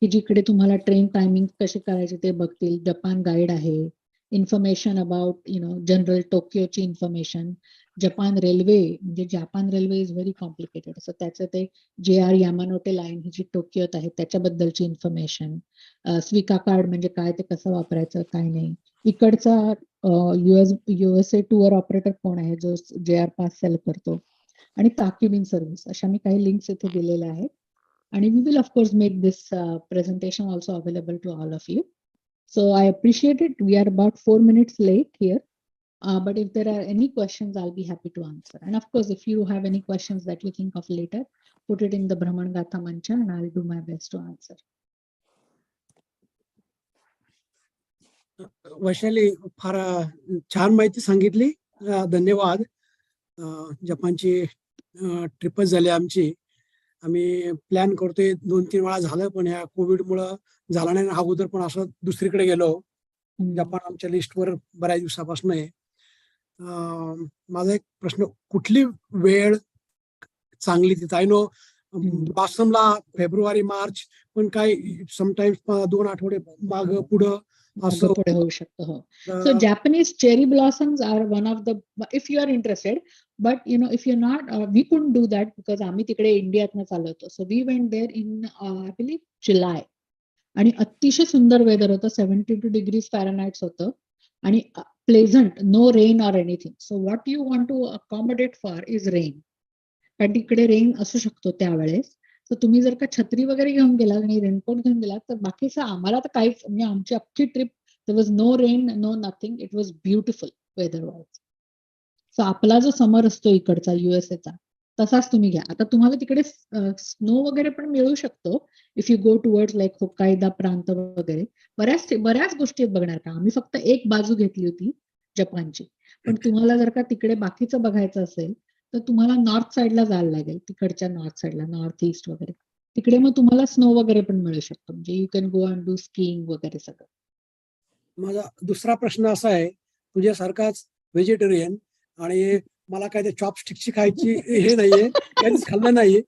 की जिकडे तुम्हाला ट्रेन टायमिंग कसे करायचे ते बघतील. जपान गाईड आहे, इन्फॉर्मेशन अबाउट जनरल टोकियोची इन्फॉर्मेशन. जपान रेल्वे, म्हणजे Japan railway is very complicated. So त्याचं ते JR यामानोटे लाईन ही जी टोकियोत आहे त्याच्याबद्दलची इन्फॉर्मेशन. स्विका कार्ड म्हणजे काय, ते कसं वापरायचं काय नाही. इकडचा USA टूअर ऑपरेटर कोण आहे जो JR पास सेल करतो. आणि ताकिबिन सर्व्हिस, अशा मी काही लिंक्स इथे दिलेल्या आहेत. आणि we will of course make this presentation also available to all of you. So I appreciate it. We are about 4 minutes late here. But if there are any questions, I'll be happy to answer. And of course, if you have any questions that you think of later, put it in the Bhraman Gatha mancha and I'll do my best to answer. Vaishali, फार छान माहिती सांगितली. धन्यवाद. जपानची ट्रिपच झाली आमची. आम्ही plan करतोय 2-3 वेळा झालं, पण ह्या कोविडमुळं झाला नाही. अगोदर पण असं दुसरीकडे गेलो. जपान आमच्या लिस्टवर बऱ्याच दिवसापासून आहे. माझा एक प्रश्न, कुठली वेळ चांगली तिथं? आय नो ब्लॉसमला फेब्रुवारी मार्च, पण काय समटाइम्स 2 आठवडे माग पुढं असं पुढे होऊ शकतं. हो. So Japanese cherry blossoms are one of the, if you are interested, but if you're not, we couldn't do that because आम्ही तिकडे इंडियातनं चाललो होतो. So we went there in I believe July. आणि अतिशय सुंदर वेदर होतं. 72 डिग्रीज फॅरनहाइट होतं आणि pleasant, no rain or anything. So what you want to accommodate for is rain. कारण तिकडे रेन असू शकतो त्यावेळेस. तर तुम्ही जर का छत्री वगैरे घेऊन गेलात आणि रेनकोट घेऊन गेलात तर बाकीचं आम्हाला तर काहीच, म्हणजे आमची अख्खी trip there was no rain, no nothing. It was beautiful weather wise. सो आपला जो समर असतो इकडचा USAचा, तसाच तुम्ही घ्या. आता तुम्हाला तिकडे स्नो वगैरे पण मिळू शकतो if you go towards like Hokkaido प्रांत वगैरे. बऱ्याच गोष्टी बघणार का. आम्ही फक्त एक बाजू घेतली होती जपानची. पण तुम्हाला जर का तिकडे बाकीचं बघायचं असेल तर तुम्हाला नॉर्थ साईडला जायला लागेल. तिकडच्या नॉर्थ साईडला, नॉर्थ ईस्ट वगैरे तिकडे मग तुम्हाला स्नो वगैरे पण मिळू शकतो. म्हणजे you can go and do skiing वगैरे सगळं. माझा दुसरा प्रश्न असा आहे, तुझ्यासारखाच व्हेजिटेरियन आणि मला काय ते चॉपस्टिकची खायची हे नाहीये, कधीच खाल्लं नाहीये.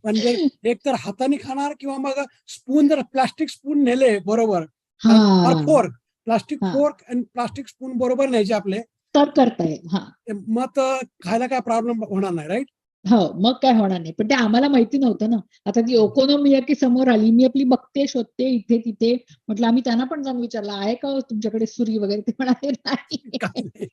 पण जर एक तर हाताने खाणार किंवा मग स्पून, जर प्लास्टिक स्पून नेले बरोबर, फोर्क, प्लास्टिक फोर्क आणि प्लास्टिक स्पून बरोबर न्यायचे आपले, तर करता येईल. मग खायला काय प्रॉब्लेम होणार नाही, राईट? हो, मग काय होणार नाही. पण ते आम्हाला माहिती नव्हतं ना. आता ती ओकोनोमियाकी समोर आली, मी आपली बघते, शोधते इथे तिथे. म्हटलं आम्ही त्यांना पण जाऊन विचारलं आहे का तुमच्याकडे सुरी वगैरे, ते म्हणाले नाही.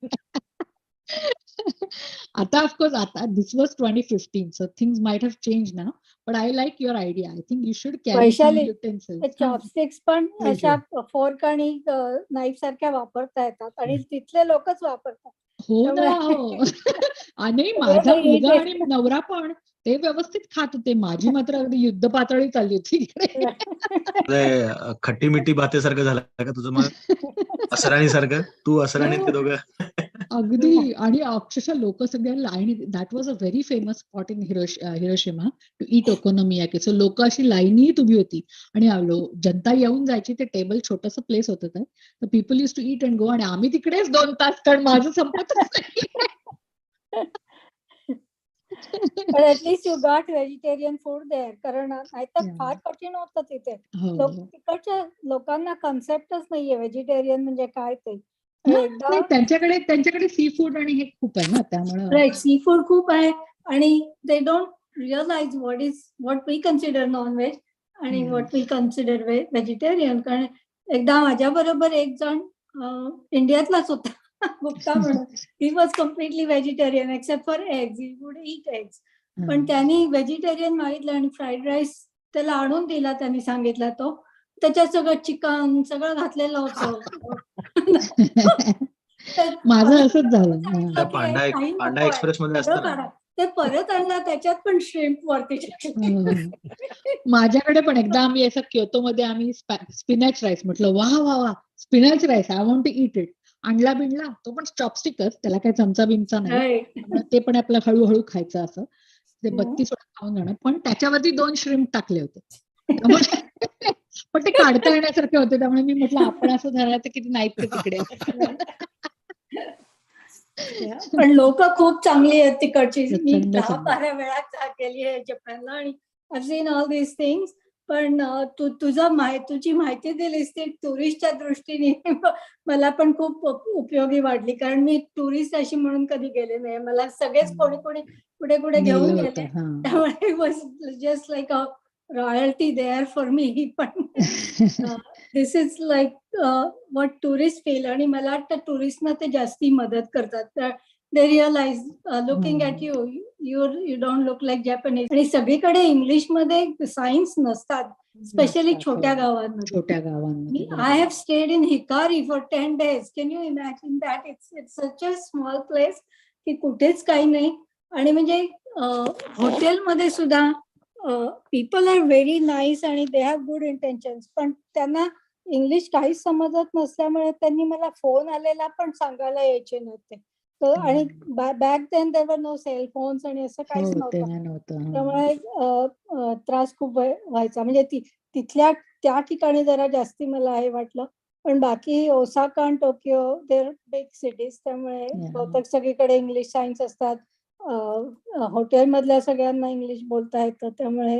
आता ऑफकोर्स, आता this was 2015, so things might have change now, but I like your idea. I think you should carry some utensils. Chopsticks पण अशा फोर्क आणि नाईफ सारख्या वापरता येतात आणि तिथले लोकच वापरतात. हो ना. हो. आणि माझा मुलगा आणि नवरा पण ते व्यवस्थित खात होते. माझी मात्र अगदी युद्ध पातळी चालली होती इकडे. खट्टी मिठी बाते सारखं झालं का तुझं मग? असराणी सारखं तू असराणीत ते दोघं. अगदी. आणि अक्षरशः लोक सगळ्या लाईनी, that was a very famous spot in Hiroshima to eat okonomiyaki. So लोक अशी लाईनीत उभी होती आणि जनता येऊन जायची. ते टेबल छोटंसं प्लेस होतं ते. तर people use to eat and go. आणि आम्ही तिकडेच 2 तास, कारण माझं संपतच नाही. पण at least you got vegetarian food there, कारण नाहीतर Yeah. फार कठीण होतं तिथे. हो. तिकडच्या लोकांना कन्सेप्टच नाहीये व्हेजिटेरियन म्हणजे काय ते. नाही, त्यांच्याकडे सी फूड आणि हे खूप आहे ना, त्यामुळे राईट, सी फूड खूप आहे आणि they don't realize what we consider non veg आणि व्हॉट वी कन्सिडर व्हेजिटेरियन. कारण एकदा माझ्या बरोबर एक जण इंडियातलाच होता, गुप्ता म्हणून. He was completely vegetarian except for eggs. He would eat eggs. पण त्यांनी व्हेजिटेरियन मागितलं आणि फ्राईड राईस त्याला आणून दिला. त्यांनी सांगितला तो त्याच्यात सगळं चिकन सगळं घातलेलं होतं. माझं असंच झालं. पांडा एक्सप्रेस मध्ये असतं ना. ते परत आणला, त्याच्यात पण श्रिम्प वरती. माझ्याकडे पण एकदा आम्ही असं क्योतोमध्ये आम्ही स्पिनॅच राईस, म्हटलं वा वा वा spinach rice, I want to eat it. आणला बिनला, तो पण चॉपस्टिकच, त्याला काही चमचा बिमचा नाही. ते पण आपलं हळूहळू खायचं असं. ते 32 वेळा खाऊन जाणं. पण त्याच्यावरती 2 श्रिम्प टाकले होते. पण ते काढता येण्यासारखे होते. त्यामुळे मी म्हटलं आपण असं धरायचं किती नाहीत ते तिकडे. पण लोक खूप चांगली आहेत तिकडची. मी प्रचंड 10-12 वेळा गेली आहे जपानला आणि I seen all these things. पण तुझी माहिती दिलीस ती टुरिस्टच्या दृष्टीने मला पण खूप उपयोगी वाटली. कारण मी टुरिस्ट अशी म्हणून कधी गेले नाही. मला सगळेच कोणी कुठे घेऊन गेले. त्यामुळे was just like a royalty there for me. पण this is like what tourist feel. आणि मला वाटतं टुरिस्टना ते जास्ती मदत करतात. They realize looking at you don't look like Japanese. आणि सगळीकडे इंग्लिशमध्ये सायन्स नसतात, स्पेशली छोट्या गावांमध्ये. I have stayed in Hikari for 10 days. Can you imagine that? It's such a small place की कुठेच काही नाही. आणि म्हणजे हॉटेलमध्ये सुद्धा पीपल आर व्हेरी नाईस आणि दे हॅव गुड इंटेन्शन्स. पण त्यांना इंग्लिश काहीच समजत नसल्यामुळे त्यांनी मला फोन आलेला पण सांगायला यायचे नव्हते. आणि back then there were no cell phones आणि असं काहीच नव्हतं. त्यामुळे त्रास खूप व्हायचा. म्हणजे तिथल्या त्या ठिकाणी जरा जास्ती मला हे वाटलं. पण बाकी ओसाका आणि टोकियो देर बिग सिटीज, त्यामुळे बहुतेक सगळीकडे इंग्लिश सायन्स असतात. हॉटेलमधल्या सगळ्यांना इंग्लिश बोलता येतं. त्यामुळे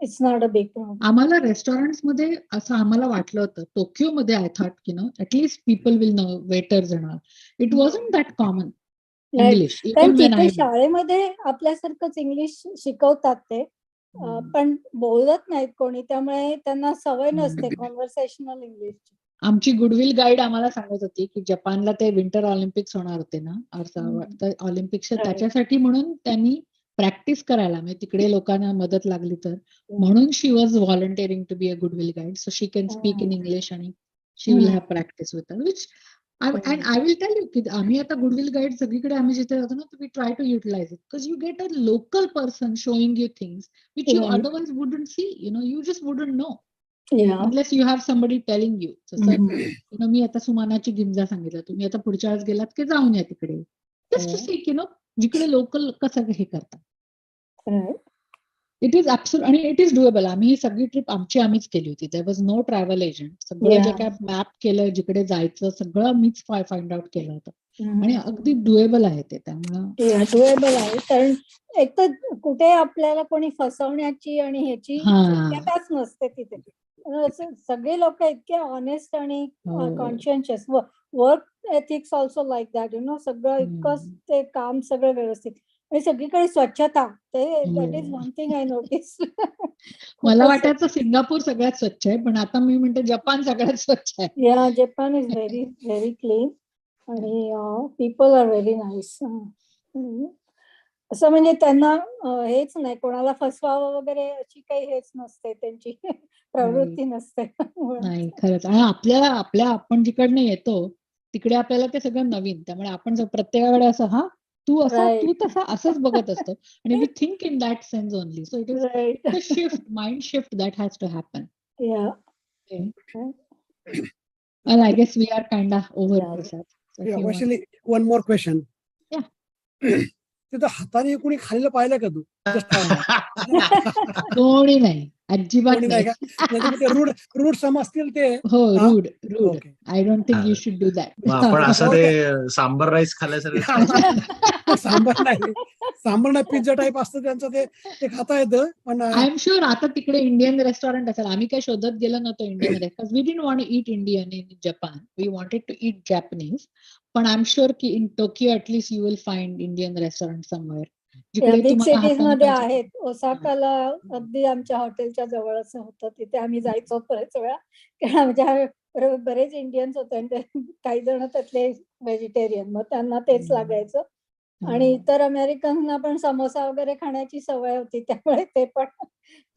it's not a big problem. आम्हाला रेस्टॉरंट्स मध्ये असं आम्हाला वाटलं होतं. टोकियोमध्ये आय थॉट की at least people will know, waiters and all. It wasn't that common English. कारण तिथे शाळेमध्ये आपल्यासारखंच इंग्लिश शिकवतात ते, पण बोलत नाहीत कोणी. त्यामुळे त्यांना सवय नसते कॉन्व्हर्सेशनल इंग्लिशची. आमची गुडविल गाईड आम्हाला सांगत होती की जपानला ते विंटर ऑलिम्पिक्स होणार होते ना, ऑलिम्पिक्स, त्याच्यासाठी म्हणून त्यांनी प्रॅक्टिस करायला, म्हणजे तिकडे लोकांना मदत लागली तर म्हणून she was volunteering to be a goodwill guide. So she can speak in English आणि she will have practice with her. Which and I will tell you की आम्ही आता गुडविल गाईड सगळीकडे आम्ही जिथे जातो ना, we try to utilize it because you get a local person showing you things which you otherwise wouldn't see. You just wouldn't know unless you have somebody telling you. So मी आता सुमानाची गिंजा सांगितलं, तुम्ही आता पुढच्या वेळेस गेलात की जाऊन या तिकडे, just to see जिकडे लोकल कसं हे करतात. इट इज ऍब्सोल्यूट आणि इट इज डुएबल. आम्ही ही सगळी ट्रिप आम्हीच केली होती. There was no travel agent. सगळं जे काय मॅप केलं, जिकडे जायचं सगळं मीच फाइंड आउट केलं होतं. आणि अगदी डुएबल आहे ते. त्यामुळे डुएबल आहे. कारण एक तर कुठे आपल्याला कोणी फसवण्याची आणि ह्याची शक्यताच नसते तिथे. सगळे लोक इतके ऑनेस्ट आणि conscientious. Work ethics also like that. सगळं इतकं ते काम सगळं व्यवस्थित आणि सगळीकडे स्वच्छता. That is one thing I notice. मला वाटायचं सिंगापूर सगळ्यात स्वच्छ आहे, पण आता मी म्हणते जपान सगळ्यात स्वच्छ आहे. या Japan is very very clean आणि पीपल आर व्हेरी नाईस. असं म्हणजे त्यांना हेच नाही, कोणाला फसवावं वगैरे अशी काही हेच नसते, त्यांची प्रवृत्ती नसते. नाही खरंच. आणि आपण जिकडनं येतो तिकडे आपल्याला ते सगळं नवीन, त्यामुळे आपण प्रत्येकाकडे असं तू Right. तसा असंच बघत असतो आणि we think in that sense only. So it is Right. The shift, mind shift that has to happen. Yeah. Well, I guess we are kind of over, Yeah. Prasad. So if you want- Vaishali, one more question. Yeah. तिथं हाताने कोणी खाल्लेलं पाहिलं का तू? कोणी नाही, अजिबात कोणी नाही नाही. का? नाहीतर मग ते रूढ समजतील ते. हो, हा? Rude. Okay. I don't think you should do that. मग आपण असं ते सांबर राईस खाल्ल्यासारखं सांबार नाही पिझ्झा टाईप असतं त्यांचं, ते खाता येतं पण आय एम शुअर आता तिकडे इंडियन रेस्टॉरंट असेल. आम्ही काही शोधत गेलो नव्हतो इंडियामध्ये, because we didn't want to eat Indian in Japan. We wanted to eat Japanese. पण आय एम शुअर की in Tokyo at least you will find Indian restaurant somewhere. Big तुम्हाला सिटीज हाताने मध्ये खायचं. आहेत. ओसाकाला अगदी आमच्या हॉटेलच्या जवळच होतं. तिथे आम्ही जायचो बरेच वेळा, कारण आमच्या बरोबर बरेच इंडियन्स होते आणि काही जण त्यातले व्हेजिटेरियन, मग त्यांना तेच लागायचं. आणि इतर अमेरिकनना पण समोसा वगैरे खाण्याची सवय होती, त्यामुळे ते पण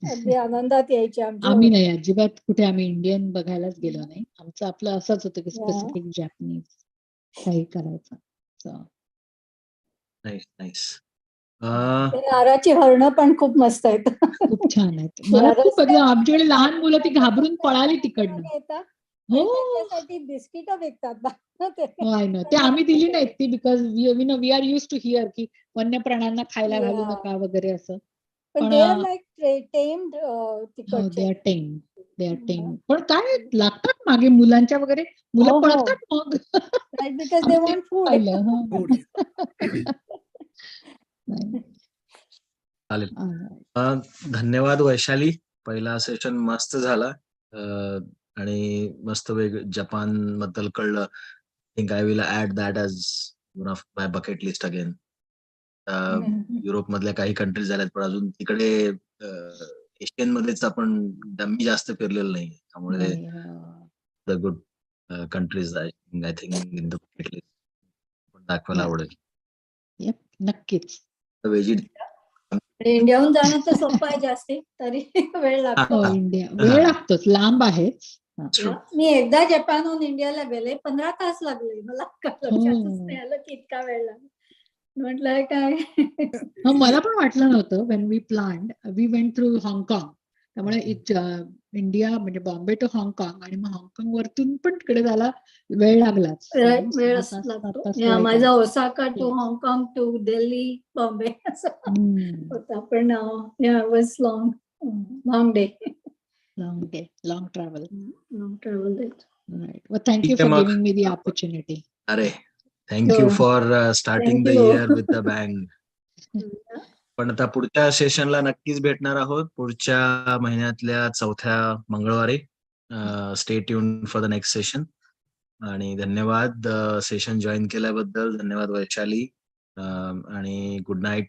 अगदी आनंदात यायचे आमच्या. आम्ही नाही, अजिबात कुठे आम्ही इंडियन बघायलाच गेलो नाही. आमचं आपलं असंच होतं की स्पेसिफिक जॅपनीज काही करायचं. So, nice. ते नारळाची हरणं पण खूप मस्त आहेत. खूप छान आहेत. मला खूप आमच्याकडे लहान मुलं ती घाबरून पळाली तिकडनं. येतात हो, आणि त्यांच्यासाठी बिस्किट विकतात. I know. ते आम्ही दिली नाहीत ती, because we are use to hear की वन्य प्राण्यांना खायला घालू नका वगैरे असं. पण पण दे आर लाईक टेम्ड दे तिकडचे. आर टेम. पण काय लागतात मागे मुलांच्या वगैरे, मुलं हो, हो. पळतात मग. Right, because they want food. पाहिलं, हं. Food. नाही. चालेल. Alright. धन्यवाद वैशाली. पहिला सेशन मस्त झाला आणि मस्त जपान बद्दल कळलं. Think I will add that as one of my bucket list again. Europe मधल्या काही कंट्रीज झाल्यात, पण अजून तिकडे एशियन मध्येच आपण मी जास्त फिरलेलो नाही, त्यामुळे नाही, the good countries I think in the bucket list दाखवायला आवडेल. Yep, नक्कीच. इंडियाहून जाणं तर सोपं आहे जास्ती, तरी वेळ लागतो. हो, इंडिया वेळ लागतोच, लांब आहेच. मी एकदा जपानहून इंडियाला गेले, 15 तास लागले. मला लक्षातच नाही आलं की इतका वेळ लागला. म्हटलं काय. मला पण वाटलं नव्हतं. When we planned, we went through हाँगकाँग. त्यामुळे इंडिया म्हणजे बॉम्बे टू हाँगकाँग, आणि मग हाँगकाँग वरतून पण तिकडे जायला वेळ लागलाच. वेळ लागतो. माझा ओसाका टू हाँगकाँग टू दिल्ली बॉम्बे असं होता. पण was long day. Long travel. Right. Well, thank you for giving me the opportunity. अरे, thank you for starting the year with the bang. पण आता पुढच्या सेशनला नक्कीच भेटणार आहोत, पुढच्या महिन्यातल्या 4थ्या मंगळवारी. Stay tuned for the next session. आणि धन्यवाद सेशन जॉईन केल्याबद्दल. धन्यवाद वैशाली. आणि गुड नाईट.